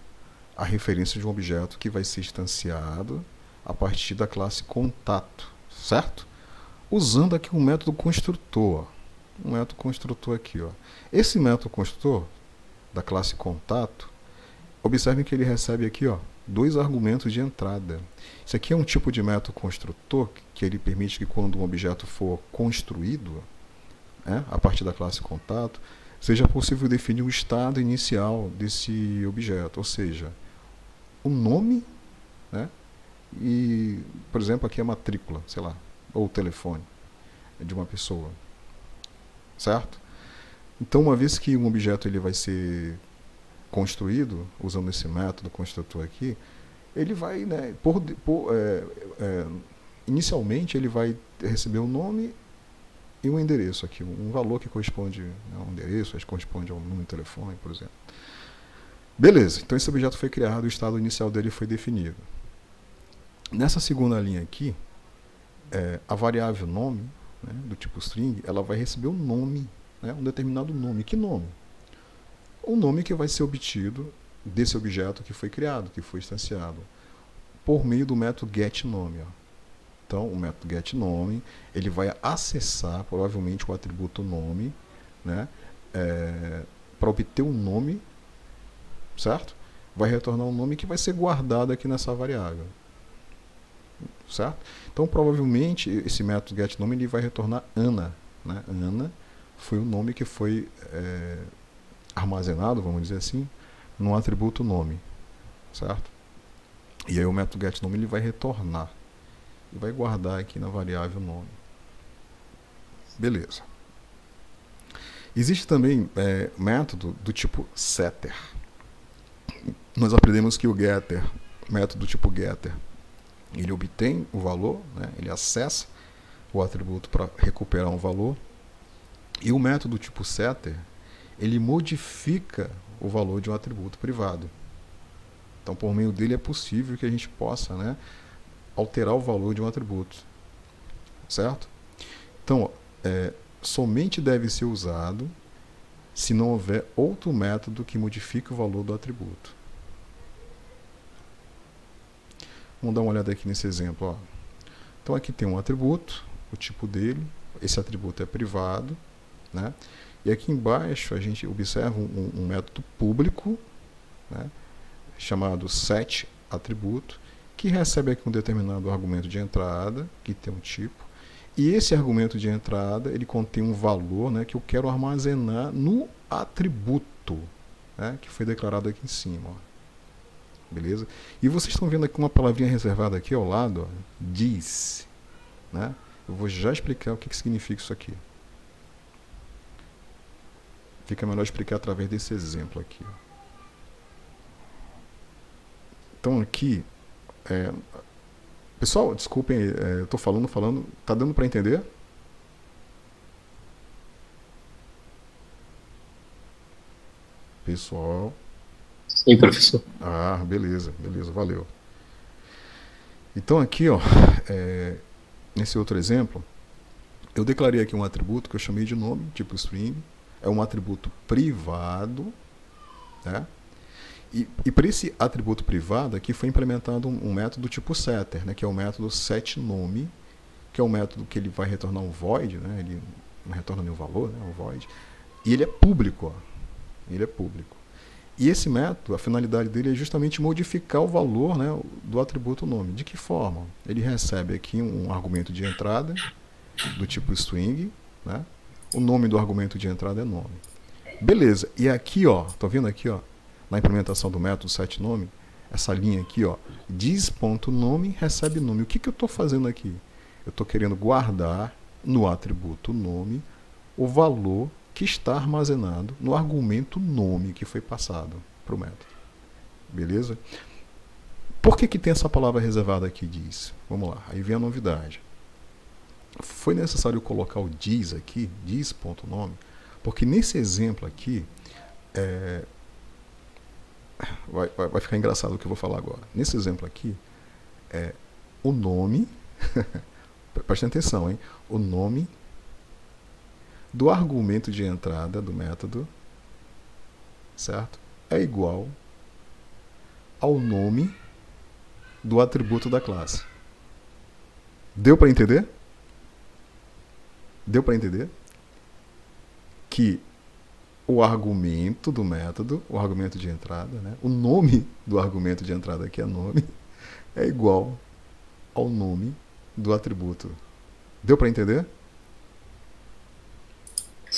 a referência de um objeto que vai ser instanciado a partir da classe contato, certo? Usando aqui um método construtor. Um método construtor aqui. Ó. Esse método construtor da classe contato, observem que ele recebe aqui, ó, dois argumentos de entrada. Isso aqui é um tipo de método construtor que ele permite que quando um objeto for construído, né, a partir da classe contato, seja possível definir o estado inicial desse objeto, ou seja, o nome, né, e, por exemplo, aqui a matrícula, sei lá, ou o telefone de uma pessoa, certo? Então, uma vez que um objeto ele vai ser construído, usando esse método construtor aqui, ele vai, né, inicialmente ele vai receber um nome e um endereço aqui, um valor que corresponde a um endereço, que corresponde a um número de telefone, por exemplo. Beleza, então esse objeto foi criado, o estado inicial dele foi definido. Nessa segunda linha aqui, a variável nome, né, do tipo string, ela vai receber um nome, né, um determinado nome. Que nome? Um nome que vai ser obtido desse objeto que foi criado, que foi instanciado, por meio do método getNome. Então, o método getNome, ele vai acessar provavelmente o atributo nome, né, para obter um nome, certo? Vai retornar um nome que vai ser guardado aqui nessa variável, certo? Então, provavelmente, esse método getNome ele vai retornar Ana, né? Ana foi o nome que foi armazenado, vamos dizer assim, no atributo nome, certo? E aí o método getNome ele vai retornar e vai guardar aqui na variável nome. Beleza. Existe também método do tipo setter. Nós aprendemos que o getter, método do tipo getter, ele obtém o valor, né? Ele acessa o atributo para recuperar um valor. E o método do tipo setter, ele modifica o valor de um atributo privado. Então, por meio dele é possível que a gente possa, né, alterar o valor de um atributo, certo? Então, somente deve ser usado se não houver outro método que modifique o valor do atributo. Vamos dar uma olhada aqui nesse exemplo. Ó. Então, aqui tem um atributo, o tipo dele, esse atributo é privado, né? E aqui embaixo a gente observa um método público, né, chamado setAtributo, que recebe aqui um determinado argumento de entrada, que tem um tipo, e esse argumento de entrada ele contém um valor, né, que eu quero armazenar no atributo, né, que foi declarado aqui em cima. Ó. Beleza? E vocês estão vendo aqui uma palavrinha reservada aqui ao lado, ó, diz. Né? Eu vou já explicar o que significa isso aqui. Fica melhor explicar através desse exemplo aqui. Então aqui, pessoal, desculpem, eu estou falando, tá dando para entender? Pessoal. Sim, professor. Ah, beleza, valeu. Então aqui, ó, nesse outro exemplo, eu declarei aqui um atributo que eu chamei de nome, tipo string. É um atributo privado, né? E para esse atributo privado aqui foi implementado um método tipo setter, né? Que é o método setNome, que é um método que ele vai retornar um void, né? Ele não retorna nenhum valor, né? Um void. E ele é público, ó. Ele é público. E esse método, a finalidade dele é justamente modificar o valor, né, do atributo nome. De que forma? Ele recebe aqui um argumento de entrada do tipo string, né? O nome do argumento de entrada é nome. Beleza. E aqui, ó, tô vendo aqui, ó, na implementação do método setNome, essa linha aqui, ó, diz.nome recebe nome. O que eu estou fazendo aqui? Eu estou querendo guardar no atributo nome o valor que está armazenado no argumento nome que foi passado para o método. Beleza? Por que tem essa palavra reservada aqui, diz? Vamos lá, aí vem a novidade. Foi necessário colocar o diz aqui, diz.nome, porque nesse exemplo aqui, vai ficar engraçado o que eu vou falar agora. Nesse exemplo aqui, o nome, prestem atenção, hein? O nome do argumento de entrada do método, certo? É igual ao nome do atributo da classe. Deu para entender? Deu para entender? Que o argumento do método, o argumento de entrada, né? O nome do argumento de entrada, que é nome, é igual ao nome do atributo. Deu para entender?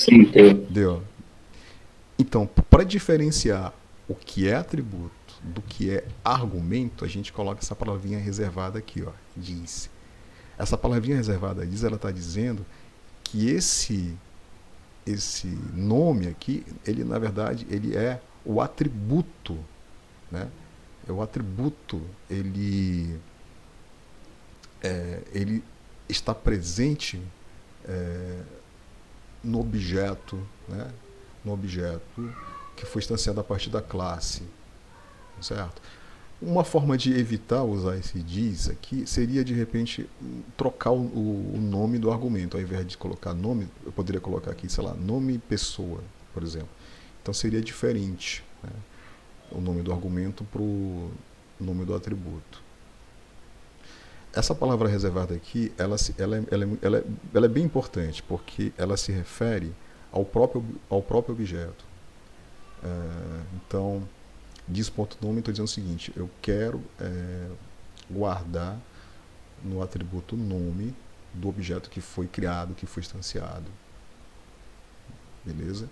Sim, deu. Deu. Então, para diferenciar o que é atributo do que é argumento, a gente coloca essa palavrinha reservada aqui, ó, diz. Essa palavrinha reservada diz, ela está dizendo que esse nome aqui, ele na verdade, ele é o atributo, né? É o atributo, ele está presente no objeto, né? No objeto que foi instanciado a partir da classe, certo? Uma forma de evitar usar esse diz aqui seria, de repente, trocar o nome do argumento. Ao invés de colocar nome, eu poderia colocar aqui, sei lá, nome pessoa, por exemplo. Então seria diferente, né, o nome do argumento para o nome do atributo. Essa palavra reservada aqui, ela é bem importante, porque ela se refere ao próprio objeto. Então, diz.nome, estou dizendo o seguinte: eu quero guardar no atributo nome do objeto que foi criado, que foi instanciado. Beleza?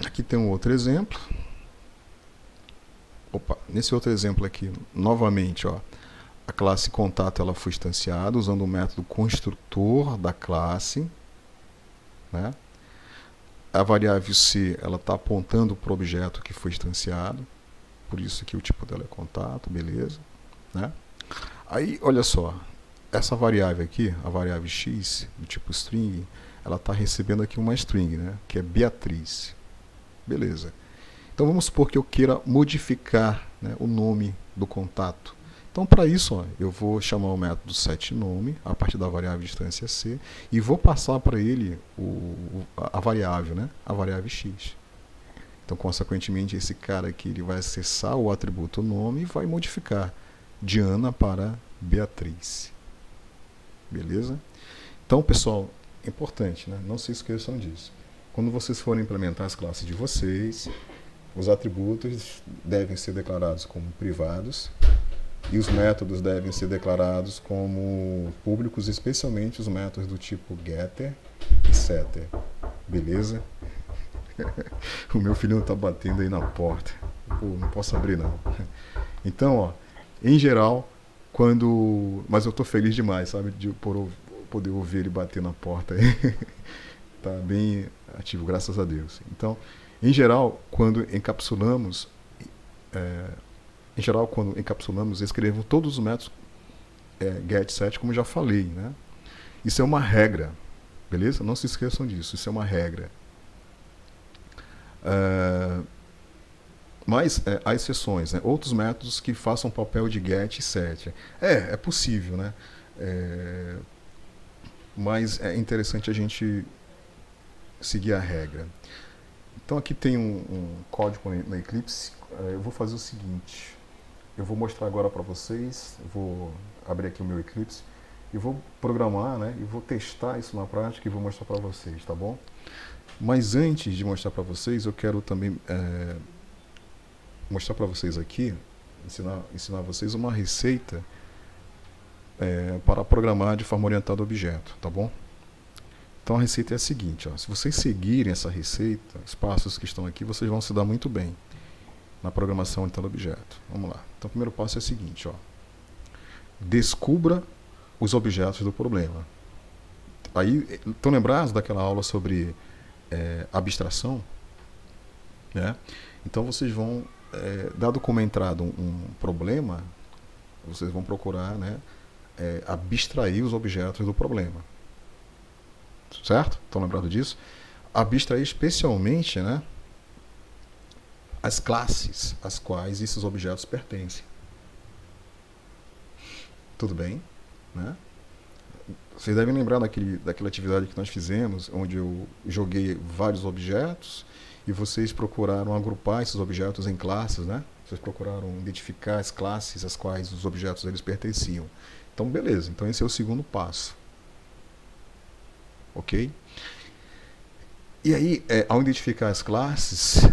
Aqui tem um outro exemplo. Opa, nesse outro exemplo aqui, novamente, ó, a classe contato ela foi instanciada usando o método construtor da classe, né? A variável C ela está apontando para o objeto que foi instanciado, por isso que o tipo dela é contato, beleza, né? Aí, olha só, essa variável aqui, a variável x do tipo string, ela está recebendo aqui uma string, né? Que é Beatriz, beleza. Então vamos supor que eu queira modificar, né, o nome do contato. Então para isso, ó, eu vou chamar o método setNome a partir da variável distância C e vou passar para ele a variável, né, a variável x. Então consequentemente esse cara aqui ele vai acessar o atributo nome e vai modificar de Ana para Beatriz. Beleza? Então pessoal, é importante, né, não se esqueçam disso. Quando vocês forem implementar as classes de vocês, os atributos devem ser declarados como privados e os métodos devem ser declarados como públicos, especialmente os métodos do tipo getter e setter. Beleza? O meu filho está batendo aí na porta. Pô, não posso abrir não. Então, ó, em geral, mas eu estou feliz demais, sabe, de poder ouvir ele bater na porta aí. Tá bem ativo, graças a Deus. Então, em geral, quando encapsulamos, escrevemos todos os métodos get, set, como já falei, né? Isso é uma regra, beleza? Não se esqueçam disso, isso é uma regra. Mas há exceções, né? Outros métodos que façam papel de get e set. É possível, né? Mas é interessante a gente seguir a regra. Então aqui tem um código no Eclipse. Eu vou fazer o seguinte: eu vou mostrar agora para vocês. Eu vou abrir aqui o meu Eclipse e vou programar, né? E vou testar isso na prática e vou mostrar para vocês, tá bom? Mas antes de mostrar para vocês, eu quero também mostrar para vocês aqui, ensinar vocês uma receita para programar de forma orientada a objeto, tá bom? Então a receita é a seguinte, ó, se vocês seguirem essa receita, os passos que estão aqui, vocês vão se dar muito bem na programação orientada a objeto. Vamos lá. Então o primeiro passo é o seguinte, ó, descubra os objetos do problema. Aí, estão lembrados daquela aula sobre abstração? Né? Então vocês vão, dado como entrada um problema, vocês vão procurar, né, abstrair os objetos do problema. Certo? Estão lembrados disso? Abstrair especialmente, né, as classes às quais esses objetos pertencem. Tudo bem? Né? Vocês devem lembrar daquela atividade que nós fizemos, onde eu joguei vários objetos e vocês procuraram agrupar esses objetos em classes, né? Vocês procuraram identificar as classes às quais os objetos eles pertenciam. Então, beleza. Então, esse é o segundo passo. Ok? E aí, ao identificar as classes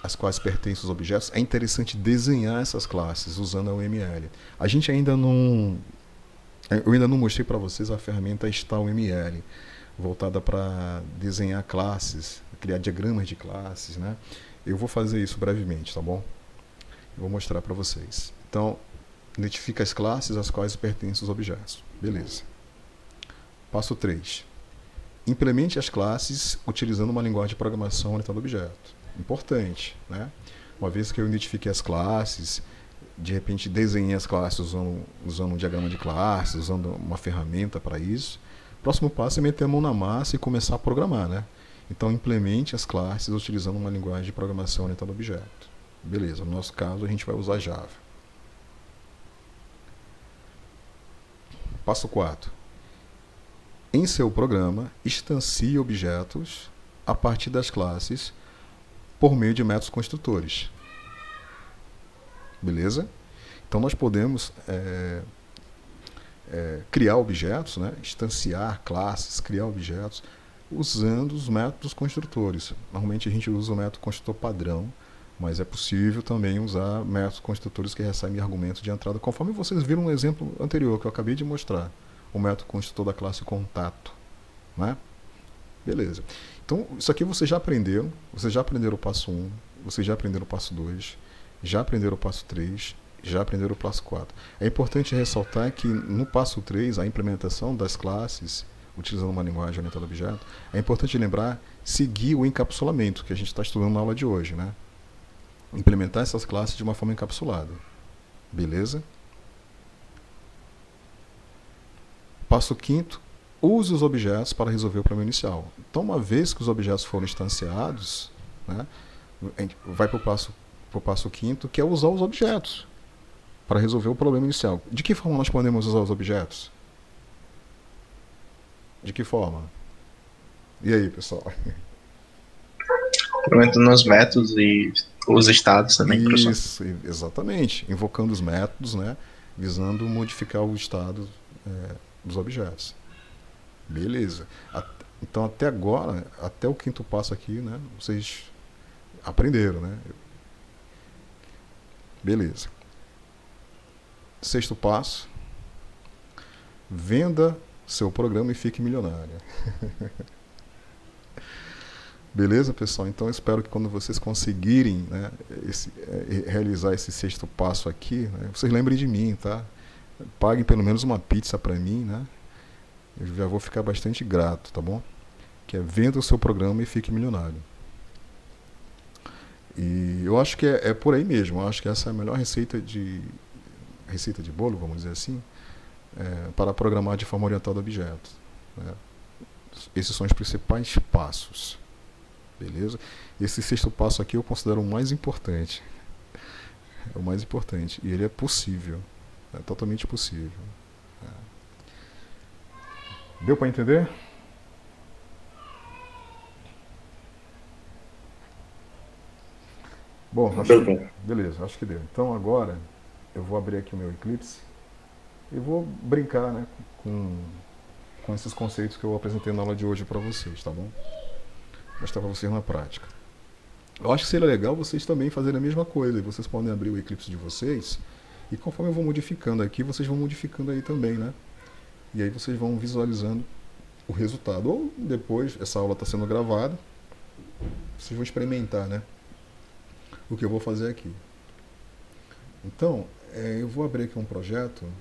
às quais pertencem os objetos, é interessante desenhar essas classes usando a UML. A gente ainda não Eu ainda não mostrei para vocês a ferramenta StarML, voltada para desenhar classes, criar diagramas de classes, né? Eu vou fazer isso brevemente, tá bom? Eu vou mostrar para vocês. Então, identifica as classes às quais pertencem os objetos. Beleza. Passo 3. Implemente as classes utilizando uma linguagem de programação orientada a objeto. Importante, né? Uma vez que eu identifiquei as classes, de repente desenhei as classes usando um diagrama de classes, usando uma ferramenta para isso. O próximo passo é meter a mão na massa e começar a programar, né? Então, implemente as classes utilizando uma linguagem de programação orientada a objeto. Beleza, no nosso caso a gente vai usar Java. Passo 4. Em seu programa, instancie objetos a partir das classes por meio de métodos construtores. Beleza? Então nós podemos criar objetos, né? Instanciar classes, criar objetos, usando os métodos construtores. Normalmente a gente usa o método construtor padrão, mas é possível também usar métodos construtores que recebem argumentos de entrada, conforme vocês viram no exemplo anterior que eu acabei de mostrar, o método construtor da classe contato, né? Beleza. Então, isso aqui vocês já aprenderam o passo 1, vocês já aprenderam o passo 2, já aprenderam o passo 3, já aprenderam o passo 4. É importante ressaltar que no passo 3, a implementação das classes, utilizando uma linguagem orientada a objeto, é importante lembrar, seguir o encapsulamento, que a gente está estudando na aula de hoje, né? Implementar essas classes de uma forma encapsulada. Beleza? Passo 5º, use os objetos para resolver o problema inicial. Então, uma vez que os objetos foram instanciados, né, a gente vai para o passo 5º, que é usar os objetos para resolver o problema inicial. De que forma nós podemos usar os objetos? De que forma? E aí, pessoal? Implementando os métodos e os estados também, professor. Isso, exatamente. Invocando os métodos, né, visando modificar o estado dos objetos. Beleza. Então, até agora, até o 5º passo aqui, né, vocês aprenderam, né? Beleza. 6º passo. Venda seu programa e fique milionário. Beleza, pessoal? Então, eu espero que quando vocês conseguirem, né, realizar esse 6º passo aqui, né, vocês lembrem de mim, tá? Paguem pelo menos uma pizza para mim, né? Eu já vou ficar bastante grato, tá bom? Que é venda o seu programa e fique milionário. E eu acho que é por aí mesmo. Eu acho que essa é a melhor receita de bolo, vamos dizer assim, para programar de forma orientada a objetos, né? Esses são os principais passos. Beleza? Esse 6º passo aqui eu considero o mais importante. É o mais importante. E ele é possível. É totalmente possível. Deu para entender? Bom, beleza, acho que deu. Então agora eu vou abrir aqui o meu Eclipse e vou brincar, né, com esses conceitos que eu apresentei na aula de hoje para vocês, tá bom? Mostrar para vocês na prática. Eu acho que seria legal vocês também fazerem a mesma coisa. Vocês podem abrir o Eclipse de vocês e conforme eu vou modificando aqui, vocês vão modificando aí também, né? E aí vocês vão visualizando o resultado. Ou depois, essa aula está sendo gravada, vocês vão experimentar, né, o que eu vou fazer aqui. Então, eu vou abrir aqui um projeto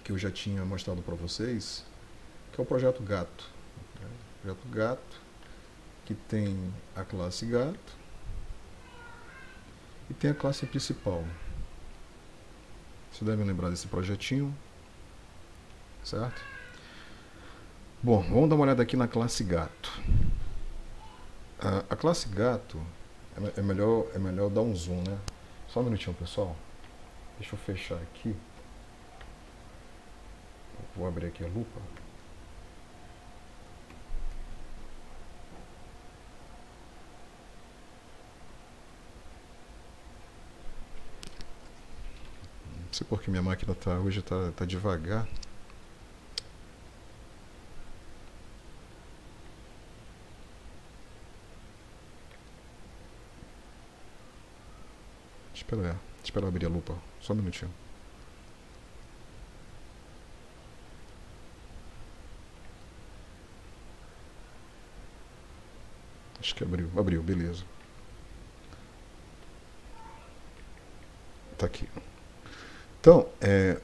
que eu já tinha mostrado para vocês, que é o projeto Gato. O projeto Gato, que tem a classe Gato e tem a classe principal. Vocês devem lembrar desse projetinho, certo? Bom, vamos dar uma olhada aqui na classe Gato. A classe Gato é melhor dar um zoom, né? Só um minutinho, pessoal. Deixa eu fechar aqui. Vou abrir aqui a lupa. Não sei porque minha máquina hoje tá devagar. Espera eu abrir a lupa. Só um minutinho. Acho que abriu. Abriu, beleza. Tá aqui. Então,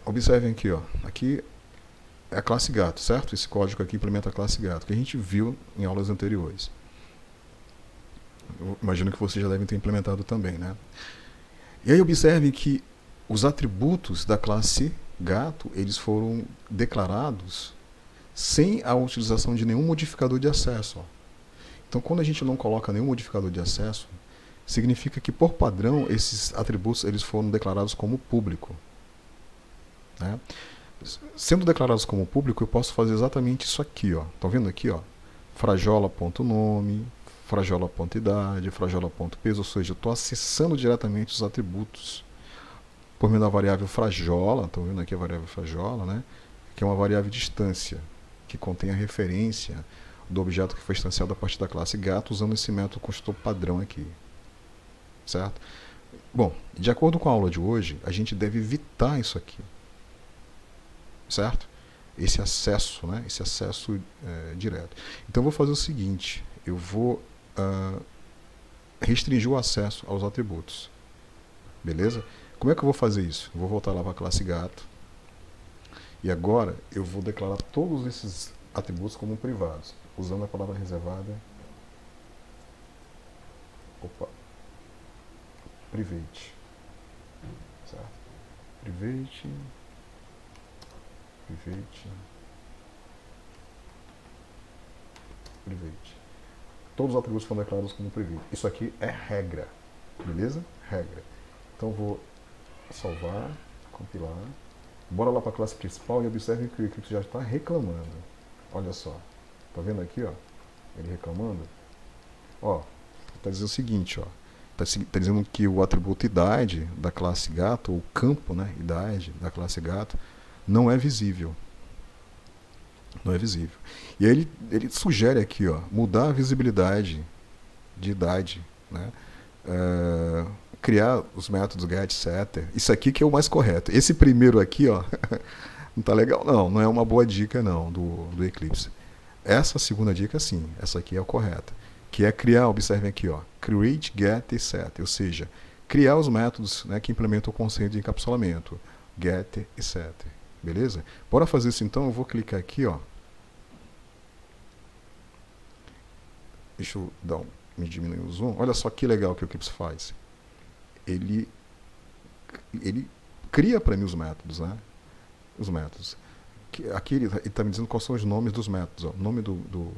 observem aqui, ó. Aqui é a classe gato, certo? Esse código aqui implementa a classe gato, que a gente viu em aulas anteriores. Eu imagino que vocês já devem ter implementado também, né? E aí observem que os atributos da classe gato, eles foram declarados sem a utilização de nenhum modificador de acesso. Ó. Então, quando a gente não coloca nenhum modificador de acesso, significa que, por padrão, esses atributos eles foram declarados como público. Né? Sendo declarados como público, eu posso fazer exatamente isso aqui. Estão vendo aqui? Ó? Frajola.nome, frajola.idade, frajola.peso, ou seja, eu estou acessando diretamente os atributos por meio da variável frajola. Estão vendo aqui a variável frajola, né? Que é uma variável de distância, que contém a referência do objeto que foi instanciado a partir da classe gato, usando esse método construtor padrão aqui. Certo? Bom, de acordo com a aula de hoje, a gente deve evitar isso aqui. Certo? Esse acesso, né? Esse acesso direto. Então eu vou fazer o seguinte, eu vou restringir o acesso aos atributos. Beleza? Como é que eu vou fazer isso? Eu vou voltar lá para a classe gato. E agora eu vou declarar todos esses atributos como privados, usando a palavra reservada. Private. Certo? Private. Todos os atributos foram declarados como private. Isso aqui é regra. Beleza? Regra. Então vou salvar, compilar. Bora lá para a classe principal e observe que o Eclipse já está reclamando. Olha só. Tá vendo aqui, ó? Ele reclamando. Ó, está dizendo o seguinte, ó. Está dizendo que o atributo idade da classe gato, ou o campo, né, idade da classe gato, não é visível. Não é visível. E aí ele sugere aqui, ó, mudar a visibilidade de idade, né? Criar os métodos getSetter. Isso aqui que é o mais correto. Esse primeiro aqui, ó, não tá legal não. Não é uma boa dica não do Eclipse. Essa segunda dica sim, essa aqui é a correta. Que é criar, observem aqui, ó, create, get e set. Ou seja, criar os métodos, né, que implementam o conceito de encapsulamento. Get e set. Beleza? Bora fazer isso então, eu vou clicar aqui, ó. Deixa eu me diminuir o zoom. Olha só que legal que o Eclipse faz. Ele cria para mim os métodos, né? Os métodos. Aqui ele está me dizendo quais são os nomes dos métodos. Ó. O nome do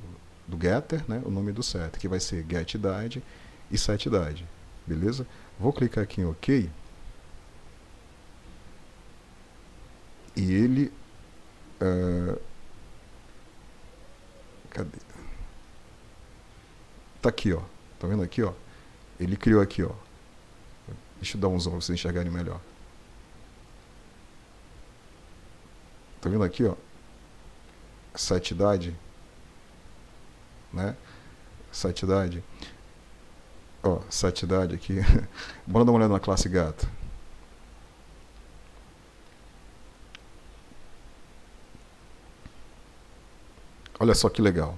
getter, né? O nome do set, que vai ser getIdade e setIdade. Beleza? Vou clicar aqui em OK. E ele... cadê? Tá aqui, ó. Tá vendo aqui, ó? Ele criou aqui, ó. Deixa eu dar um zoom para vocês enxergarem melhor. Tá vendo aqui, ó? Setidade. Né? Setidade. Ó, setidade aqui. Bora dar uma olhada na classe gato. Olha só que legal.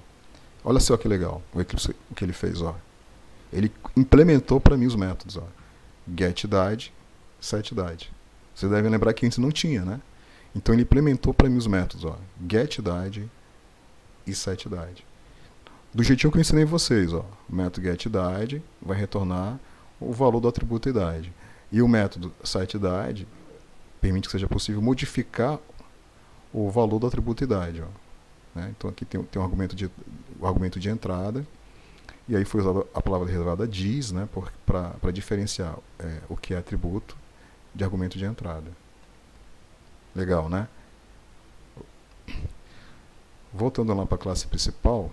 Olha só que legal o Eclipse, o que ele fez, ó. Ele implementou para mim os métodos, ó. GetIdade, setIdade. Vocês devem lembrar que antes não tinha, né? Então ele implementou para mim os métodos, ó. GetIdade e setIdade. Do jeitinho que eu ensinei vocês, ó. O método getIdade vai retornar o valor do atributo idade. E o método setIdade permite que seja possível modificar o valor do atributo idade, ó. Né? Então aqui tem um argumento de entrada, e aí foi usada a palavra reservada diz, né, para diferenciar o que é atributo de argumento de entrada. Legal, né? Voltando lá para a classe principal,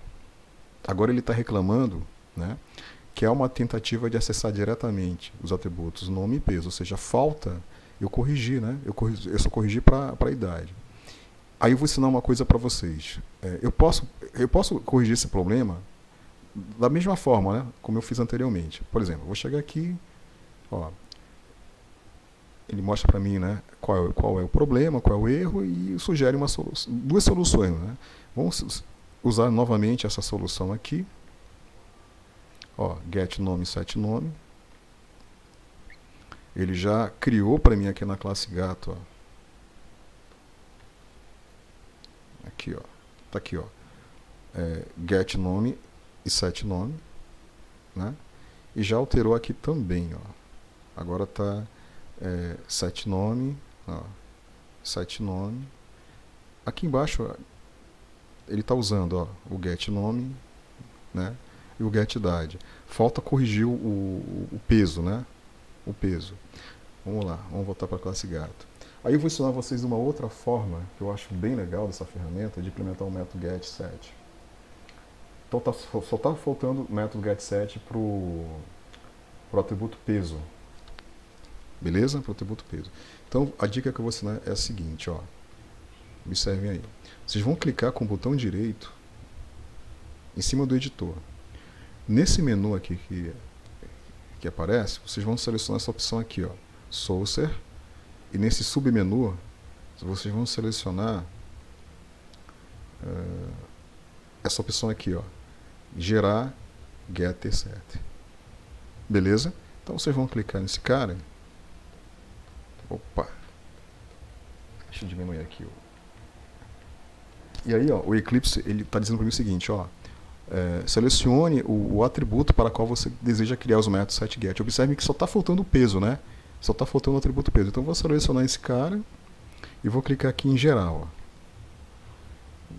agora ele está reclamando, né, que é uma tentativa de acessar diretamente os atributos nome e peso, ou seja, falta eu corrigir, né? Eu só corrigi para a idade. Aí eu vou ensinar uma coisa para vocês. Eu posso corrigir esse problema da mesma forma, né, como eu fiz anteriormente. Por exemplo, eu vou chegar aqui, ó, ele mostra para mim, né, qual é o problema, qual é o erro, e sugere duas soluções. Né? Vamos usar novamente essa solução aqui. Ó, get nome, set nome. Ele já criou para mim aqui na classe gato, ó. Aqui, ó. Tá aqui, ó. Get nome e set nome, né? E já alterou aqui também, ó. Agora tá set nome, ó. Set nome. Aqui embaixo, ó, ele tá usando, ó, o get nome, né? E o get idade. Falta corrigir o peso, né? O peso. Vamos lá, vamos voltar para a classe gato. Aí eu vou ensinar vocês uma outra forma que eu acho bem legal dessa ferramenta de implementar o método getSet. Então só está faltando o método getSet para o atributo peso. Beleza? Para o atributo peso. Então a dica que eu vou ensinar é a seguinte, ó. Observem aí. Vocês vão clicar com o botão direito em cima do editor. Nesse menu aqui que aparece, vocês vão selecionar essa opção aqui, ó, Saucer, e nesse submenu vocês vão selecionar essa opção aqui, ó, gerar getter set. Beleza? Então vocês vão clicar nesse cara. Opa! Deixa eu diminuir aqui. E aí, ó, o Eclipse ele está dizendo para mim o seguinte, ó. Selecione o atributo para qual você deseja criar os métodos setGet. Observe que só está faltando o peso, né? Só está faltando o atributo peso. Então, eu vou selecionar esse cara e vou clicar aqui em geral. Ó.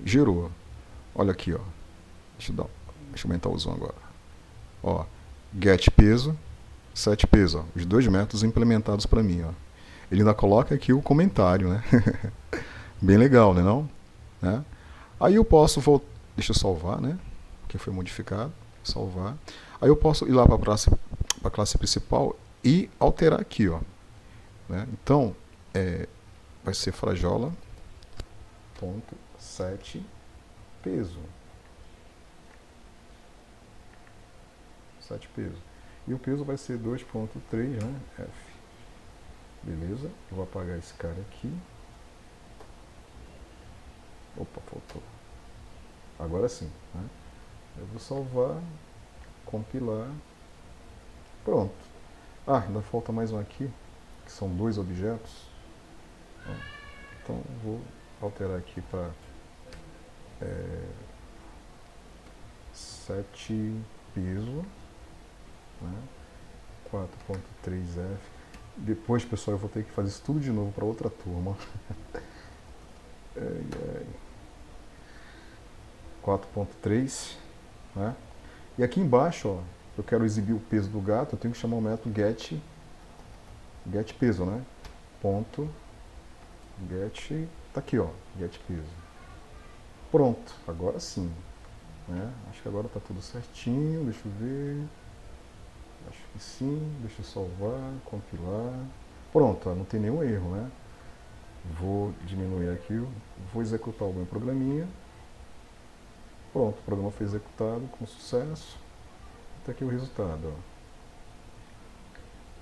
Gerou. Olha aqui, ó. Deixa eu aumentar o zoom agora. Ó, get peso, set peso. Ó. Os dois métodos implementados para mim. Ó. Ele ainda coloca aqui o comentário, né? Bem legal, né? Não? Né? Aí eu posso voltar. Deixa eu salvar, né? Que foi modificado, salvar. Aí eu posso ir lá para a classe principal e alterar aqui, ó. Né? Então, vai ser frajola.set peso. Set peso. E o peso vai ser 2.3, né? F. Beleza? Eu vou apagar esse cara aqui. Opa, faltou. Agora sim, né? Eu vou salvar, compilar, pronto. Ah, ainda falta mais um aqui, que são dois objetos. Então vou alterar aqui para 7 peso, né? 4.3F. Depois, pessoal, eu vou ter que fazer isso tudo de novo para outra turma. 4.3, né? E aqui embaixo, ó, eu quero exibir o peso do gato, eu tenho que chamar o método get peso, né? Ponto get, tá aqui, ó, get peso. Pronto, agora sim, né? Acho que agora tá tudo certinho, deixa eu ver. Acho que sim, deixa eu salvar, compilar. Pronto, ó, não tem nenhum erro, né? Vou diminuir aqui, vou executar o meu programinha. Pronto, o programa foi executado com sucesso. Está aqui o resultado. Ó.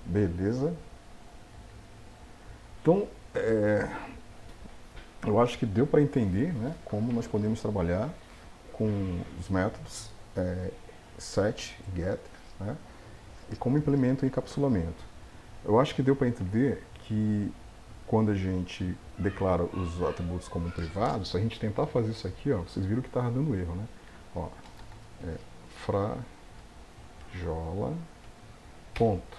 Beleza? Então, eu acho que deu para entender, né, como nós podemos trabalhar com os métodos set, get, né, e como implementa o encapsulamento. Eu acho que deu para entender que quando a gente declara os atributos como privados, se a gente tentar fazer isso aqui, ó, vocês viram que estava dando erro, né? Ó, frajola, ponto.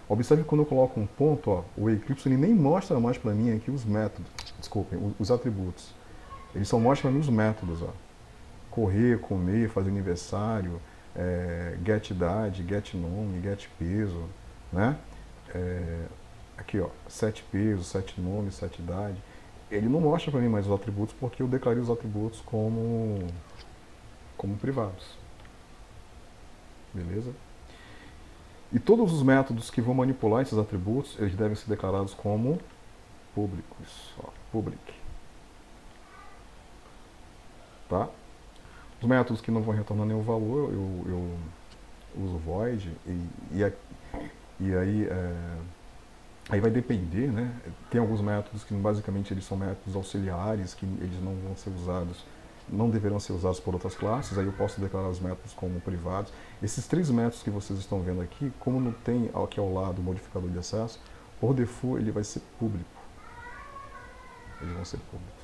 Observe que quando eu coloco um ponto, ó, o Eclipse ele nem mostra mais para mim aqui os métodos, desculpem, os atributos. Ele só mostra para mim os métodos, ó. Correr, comer, fazer aniversário, get idade, get nome, get peso, né? Aqui, ó, set peso, set nome, set idade. Ele não mostra para mim mais os atributos porque eu declarei os atributos como privados. Beleza? E todos os métodos que vão manipular esses atributos, eles devem ser declarados como públicos. Ó, public. Tá? Os métodos que não vão retornar nenhum valor, eu uso void e aí vai depender, né? Tem alguns métodos que basicamente eles são métodos auxiliares, que eles não vão ser usados não deverão ser usados por outras classes, aí eu posso declarar os métodos como privados. Esses 3 métodos que vocês estão vendo aqui, como não tem aqui ao lado o modificador de acesso, por default ele vai ser público. Eles vão ser públicos.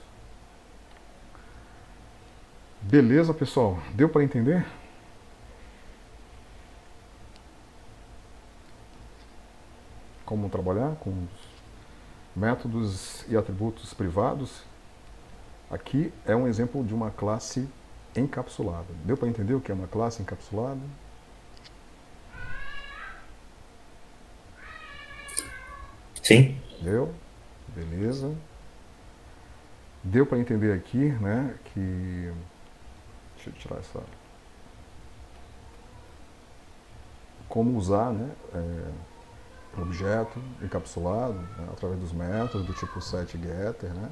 Beleza, pessoal? Deu para entender? Como trabalhar com métodos e atributos privados? Aqui é um exemplo de uma classe encapsulada. Deu para entender o que é uma classe encapsulada? Sim. Deu? Beleza. Deu para entender aqui, né, que... Deixa eu tirar essa... Como usar, né, objeto encapsulado, né, através dos métodos do tipo setGetter, né?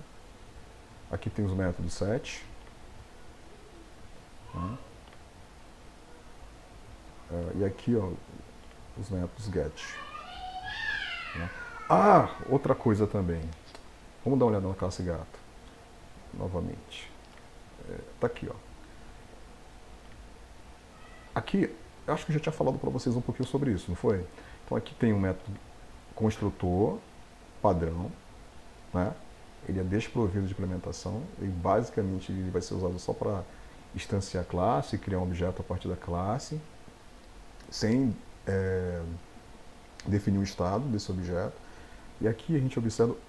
Aqui tem os métodos set, né? E aqui, ó, os métodos get, né? Ah, outra coisa também. Vamos dar uma olhada na classe gato novamente. Tá aqui, ó. Aqui, eu acho que eu já tinha falado para vocês um pouquinho sobre isso, não foi? Então aqui tem um método construtor padrão, né? Ele é desprovido de implementação e basicamente ele vai ser usado só para instanciar a classe, criar um objeto a partir da classe, sem definir o estado desse objeto. E aqui a gente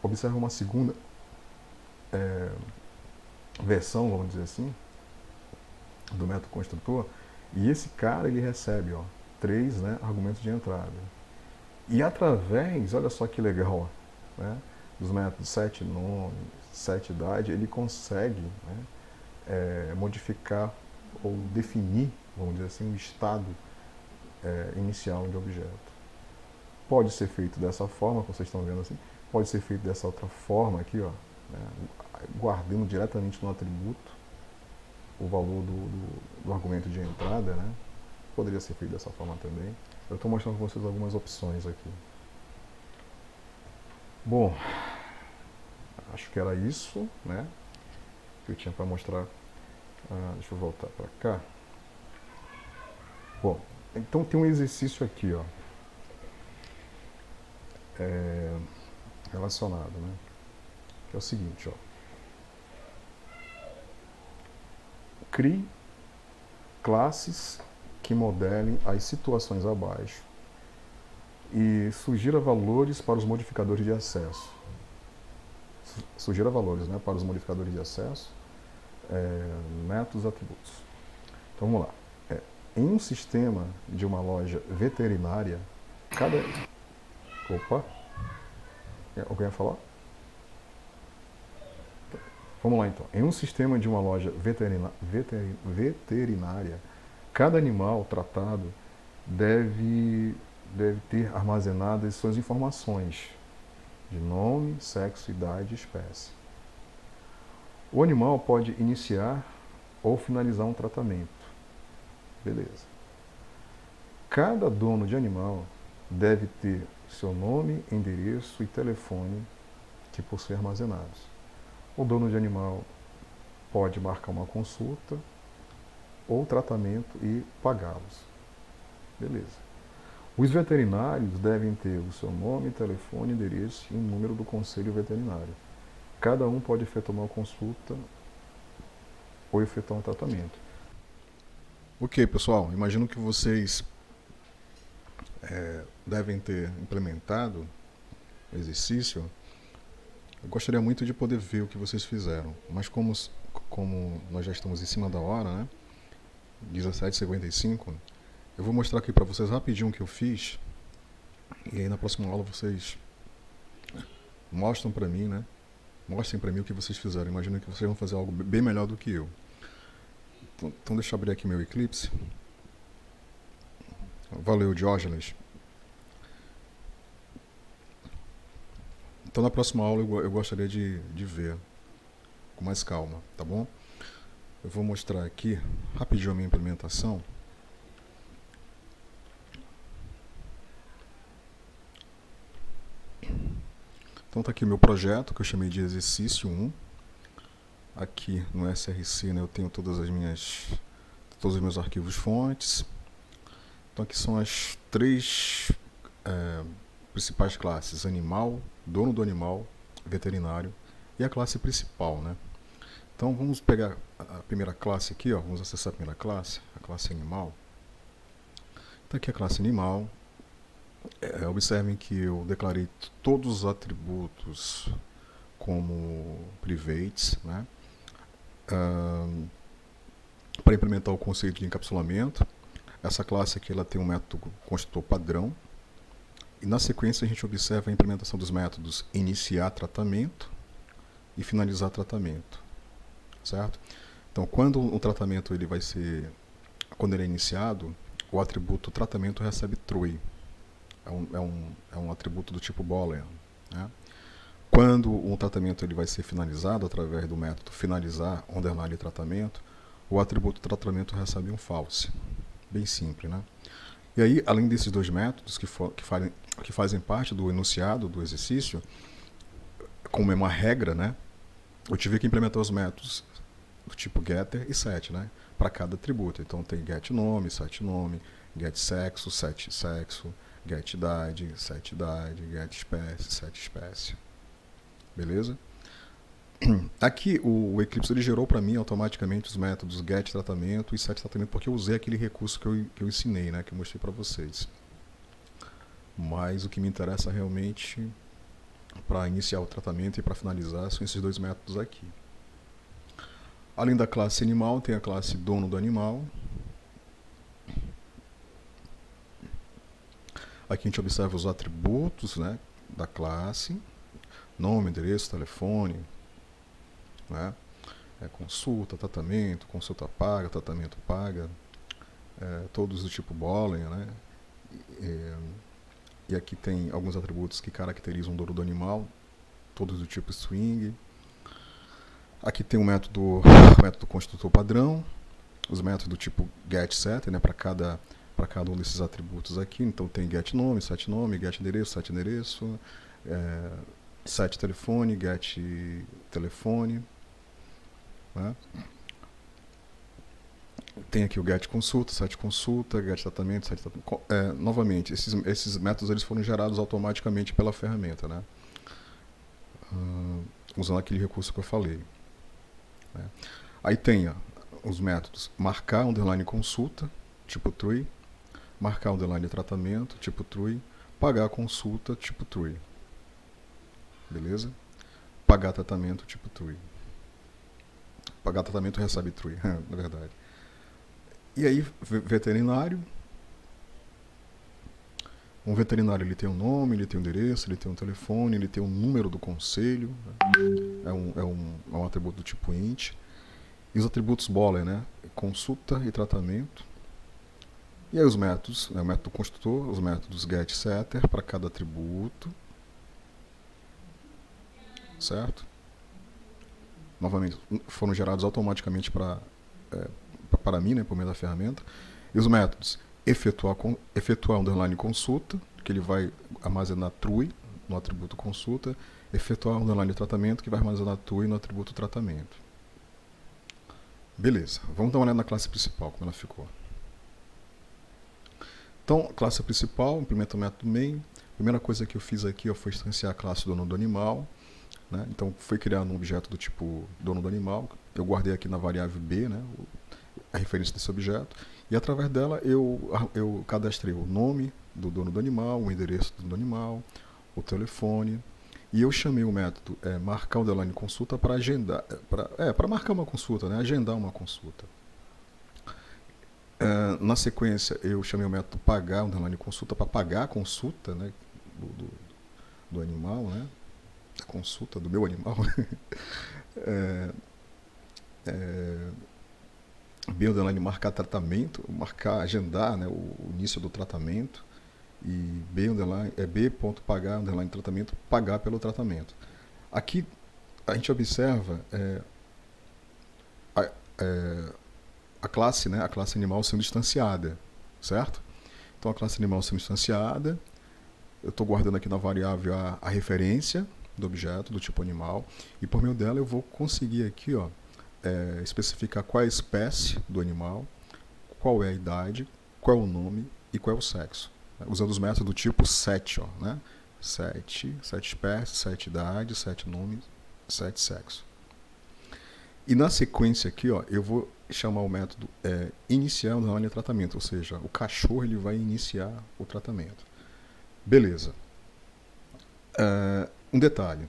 observa uma segunda versão, vamos dizer assim, do método construtor. E esse cara ele recebe, ó, 3, né, argumentos de entrada. E através, olha só que legal, né, dos métodos setNome, setIdade, ele consegue, né, modificar ou definir, vamos dizer assim, o estado inicial de objeto. Pode ser feito dessa forma, como vocês estão vendo assim, pode ser feito dessa outra forma aqui, ó, né, guardando diretamente no atributo o valor do argumento de entrada, né? Poderia ser feito dessa forma também. Eu estou mostrando para vocês algumas opções aqui. Bom, acho que era isso, né, que eu tinha para mostrar. Deixa eu voltar para cá. Bom, então tem um exercício aqui, ó, relacionado, né, que é o seguinte, ó. Crie classes que modelem as situações abaixo e sugira valores para os modificadores de acesso. Sugira valores, né, para os modificadores de acesso, métodos, atributos. Então vamos lá. Em um sistema de uma loja veterinária, cada... Opa! Alguém ia falar? Vamos lá então. Em um sistema de uma loja veterinária, cada animal tratado deve ter armazenadas suas informações de nome, sexo, idade e espécie. O animal pode iniciar ou finalizar um tratamento. Beleza. Cada dono de animal deve ter seu nome, endereço e telefone que possui armazenados. O dono de animal pode marcar uma consulta ou tratamento e pagá-los. Beleza. Os veterinários devem ter o seu nome, telefone, endereço e o número do conselho veterinário. Cada um pode efetuar uma consulta ou efetuar um tratamento. Ok, pessoal. Imagino que vocês devem ter implementado o exercício. Eu gostaria muito de poder ver o que vocês fizeram, mas como nós já estamos em cima da hora, né, 17h55, eu vou mostrar aqui para vocês rapidinho o que eu fiz, e aí na próxima aula vocês mostram para mim, né, mostrem para mim o que vocês fizeram. Imagino que vocês vão fazer algo bem melhor do que eu. Então deixa eu abrir aqui meu Eclipse. Valeu, Diógenes. Então na próxima aula eu gostaria de ver com mais calma, tá bom? Eu vou mostrar aqui rapidinho a minha implementação. Então tá aqui o meu projeto, que eu chamei de exercício 1. Aqui no SRC, né, eu tenho todos os meus arquivos fontes. Então aqui são as 3 principais classes: animal, dono do animal, veterinário e a classe principal, né? Então vamos pegar a primeira classe aqui, ó, vamos acessar a primeira classe, a classe animal. Então aqui a classe animal. Observem que eu declarei todos os atributos como privates, né? Para implementar o conceito de encapsulamento. Essa classe aqui ela tem um método construtor padrão. E na sequência a gente observa a implementação dos métodos iniciar tratamento e finalizar tratamento, certo? Então, quando o tratamento quando ele é iniciado, o atributo tratamento recebe true. É um atributo do tipo boolean, né? Quando um tratamento ele vai ser finalizado através do método finalizar underline tratamento, o atributo tratamento recebe um false. Bem simples, né? E aí, além desses 2 métodos que fazem parte do enunciado do exercício, como é uma regra, né, eu tive que implementar os métodos do tipo getter e set, né, para cada atributo. Então tem get nome, set nome, get sexo, set sexo, get idade, set idade, get espécie, set espécie. Beleza? Aqui o Eclipse ele gerou para mim automaticamente os métodos get tratamento e set tratamento, porque eu usei aquele recurso que eu ensinei, né, que eu mostrei para vocês. Mas o que me interessa realmente para iniciar o tratamento e para finalizar são esses 2 métodos aqui. Além da classe animal, tem a classe dono do animal. Aqui a gente observa os atributos, né, da classe: nome, endereço, telefone, né, consulta paga, tratamento paga, todos do tipo boolean, né, e aqui tem alguns atributos que caracterizam o dono do animal, todos do tipo string. Aqui tem o método construtor padrão, os métodos do tipo getSet, né, para cada um desses atributos aqui. Então tem getNome, setNome, getEndereço, setEndereço, setTelefone, getTelefone, né? Tem aqui o getConsulta, setConsulta, getTratamento, setTratamento. Novamente, esses métodos eles foram gerados automaticamente pela ferramenta, né? Usando aquele recurso que eu falei, né? Aí tem os métodos marcar underline consulta, tipo true, marcar underline tratamento, tipo true, pagar consulta, tipo true. Beleza? Pagar tratamento, tipo true. Pagar tratamento recebe true, na verdade. E aí, veterinário. Um veterinário ele tem um nome, ele tem um endereço, ele tem um telefone, ele tem um número do conselho, né? É um atributo do tipo int. E os atributos boolean, né? Consulta e tratamento. E aí os métodos, né? O método construtor, os métodos getSetter para cada atributo. Certo? Novamente, foram gerados automaticamente para mim, né, por meio da ferramenta. E os métodos efetuar underline consulta, que ele vai armazenar true no atributo consulta, efetuar underline tratamento, que vai armazenar true no atributo tratamento. Beleza, vamos dar uma olhada na classe principal, como ela ficou. Então, classe principal, implementa o método main. Primeira coisa que eu fiz aqui foi instanciar a classe dono do animal, né? Então, foi criado um objeto do tipo dono do animal. Eu guardei aqui na variável b, né, a referência desse objeto, e através dela eu cadastrei o nome do dono do animal, o endereço do dono do animal, o telefone, e eu chamei o método marcar underline consulta para agendar, para marcar uma consulta, né, agendar uma consulta. Na sequência eu chamei o método pagar underline consulta para pagar a consulta, né, do animal, né, a consulta do meu animal. B underline marcar tratamento, marcar, agendar, né, o início do tratamento, e b.pagar underline tratamento, pagar pelo tratamento. Aqui a gente observa a classe, né, a classe animal sendo instanciada, certo? Então a classe animal sendo instanciada, eu estou guardando aqui na variável a referência do objeto do tipo animal, e por meio dela eu vou conseguir aqui, ó, especificar qual é a espécie do animal, qual é a idade, qual é o nome e qual é o sexo. Usando os métodos do tipo SET, né? SET espécies, 7 idades, 7 nomes, 7 sexo. E na sequência aqui, eu vou chamar o método iniciar o design de tratamento, ou seja, o cachorro ele vai iniciar o tratamento. Beleza. Um detalhe.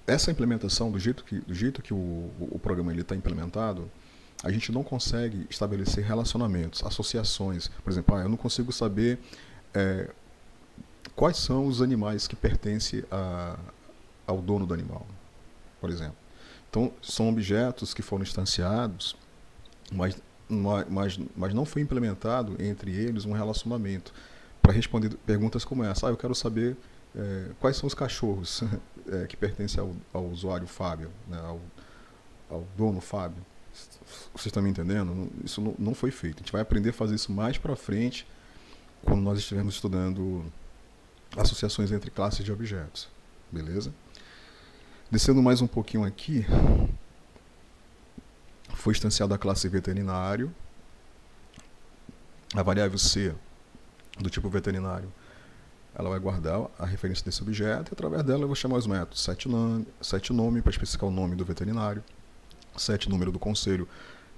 Essa implementação, do jeito que o programa está implementado, a gente não consegue estabelecer relacionamentos, associações. Por exemplo, eu não consigo saber quais são os animais que pertencem ao dono do animal, por exemplo. Então, são objetos que foram instanciados, mas não foi implementado entre eles um relacionamento para responder perguntas como essa. Eu quero saber quais são os cachorros que pertencem ao usuário Fábio, né, ao dono Fábio. Vocês estão me entendendo? Isso não foi feito. A gente vai aprender a fazer isso mais para frente quando nós estivermos estudando associações entre classes de objetos. Beleza? Descendo mais um pouquinho aqui, foi instanciada a classe veterinário. A variável C, do tipo veterinário, ela vai guardar a referência desse objeto e através dela eu vou chamar os métodos set nome para especificar o nome do veterinário, set número do conselho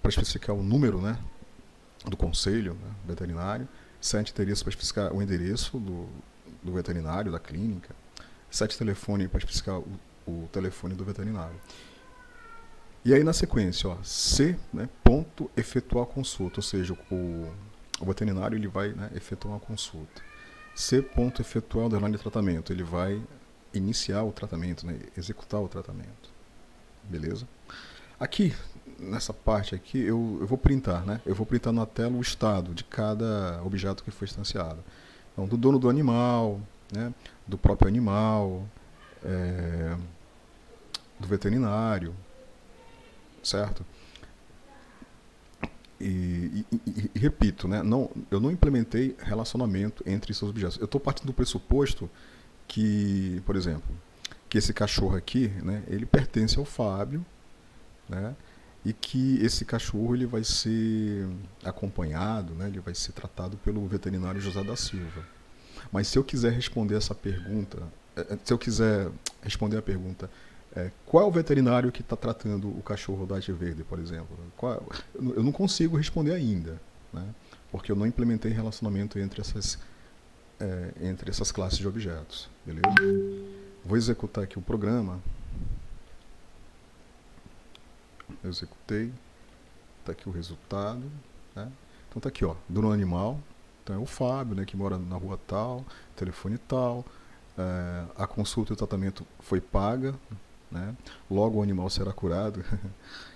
para especificar o número, né, do conselho, né, veterinário, set endereço para especificar o endereço do veterinário, da clínica, set telefone para especificar o telefone do veterinário. E aí na sequência, C, né, ponto efetuar a consulta, ou seja, o veterinário ele vai, né, efetuar uma consulta. C ponto efetuar o underline de tratamento, ele vai iniciar o tratamento, né, executar o tratamento. Beleza? Aqui, nessa parte aqui, eu vou printar, né? Eu vou printar na tela o estado de cada objeto que foi instanciado. Então, do dono do animal, né, do próprio animal, do veterinário, certo? E repito, né, eu não implementei relacionamento entre esses objetos. Eu estou partindo do pressuposto que, por exemplo, que esse cachorro aqui, né, ele pertence ao Fábio, né, e que esse cachorro ele vai ser acompanhado, né, ele vai ser tratado pelo veterinário José da Silva. Mas se eu quiser responder essa pergunta, se eu quiser responder a pergunta, qual é o veterinário que está tratando o cachorro da Arte Verde, por exemplo? Eu não consigo responder ainda, né? Porque eu não implementei relacionamento entre essas classes de objetos. Beleza? Vou executar aqui o programa. Eu executei. Está aqui o resultado. Né? Então está aqui, dono animal. Então é o Fábio, né, que mora na rua tal, telefone tal. A consulta e o tratamento foi paga. Né? Logo o animal será curado.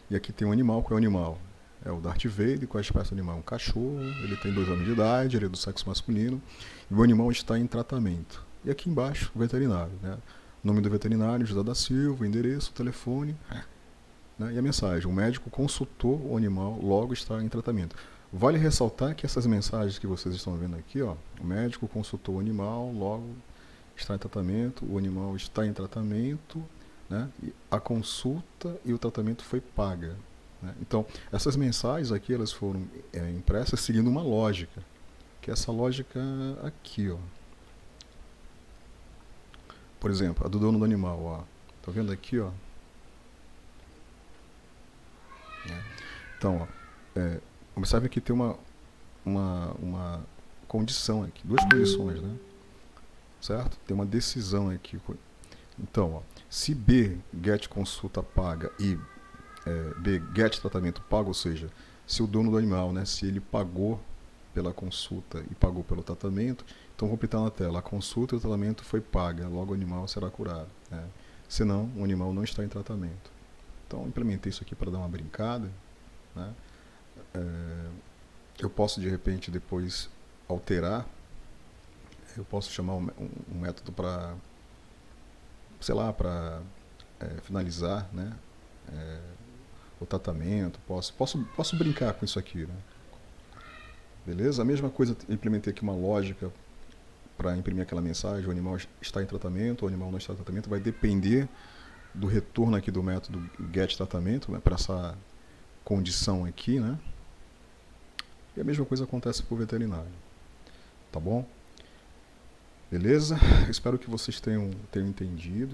E aqui tem um animal. Qual é o animal? É o Darth Vader. Qual é a espécie do animal? Um cachorro. Ele tem 2 anos de idade, ele é do sexo masculino. E o animal está em tratamento. E aqui embaixo, o veterinário. Né? Nome do veterinário, José da Silva, endereço, telefone. Né? E a mensagem: o médico consultou o animal, logo está em tratamento. Vale ressaltar que essas mensagens que vocês estão vendo aqui, o médico consultou o animal, logo está em tratamento, o animal está em tratamento, né? E a consulta e o tratamento foi paga. Né? Então, essas mensagens aqui elas foram impressas seguindo uma lógica, que é essa lógica aqui. Por exemplo, a do dono do animal. Tá vendo aqui? Então, observe que tem uma condição aqui, 2 condições, né? Certo? Tem uma decisão aqui. Então, se B, get consulta paga e B, get tratamento paga, ou seja, se o dono do animal, né, se ele pagou pela consulta e pagou pelo tratamento, então vou pintar na tela: a consulta e o tratamento foi paga, logo o animal será curado. Né? Senão, o animal não está em tratamento. Então, implementei isso aqui para dar uma brincada. Né? Eu posso, de repente, depois alterar. Eu posso chamar um método para, sei lá, para finalizar, né, o tratamento. Posso brincar com isso aqui. Né? Beleza? A mesma coisa, implementei aqui uma lógica para imprimir aquela mensagem: o animal está em tratamento, o animal não está em tratamento. Vai depender do retorno aqui do método get tratamento, né, para essa condição aqui, né? E a mesma coisa acontece para o veterinário. Tá bom? Beleza? Espero que vocês tenham entendido.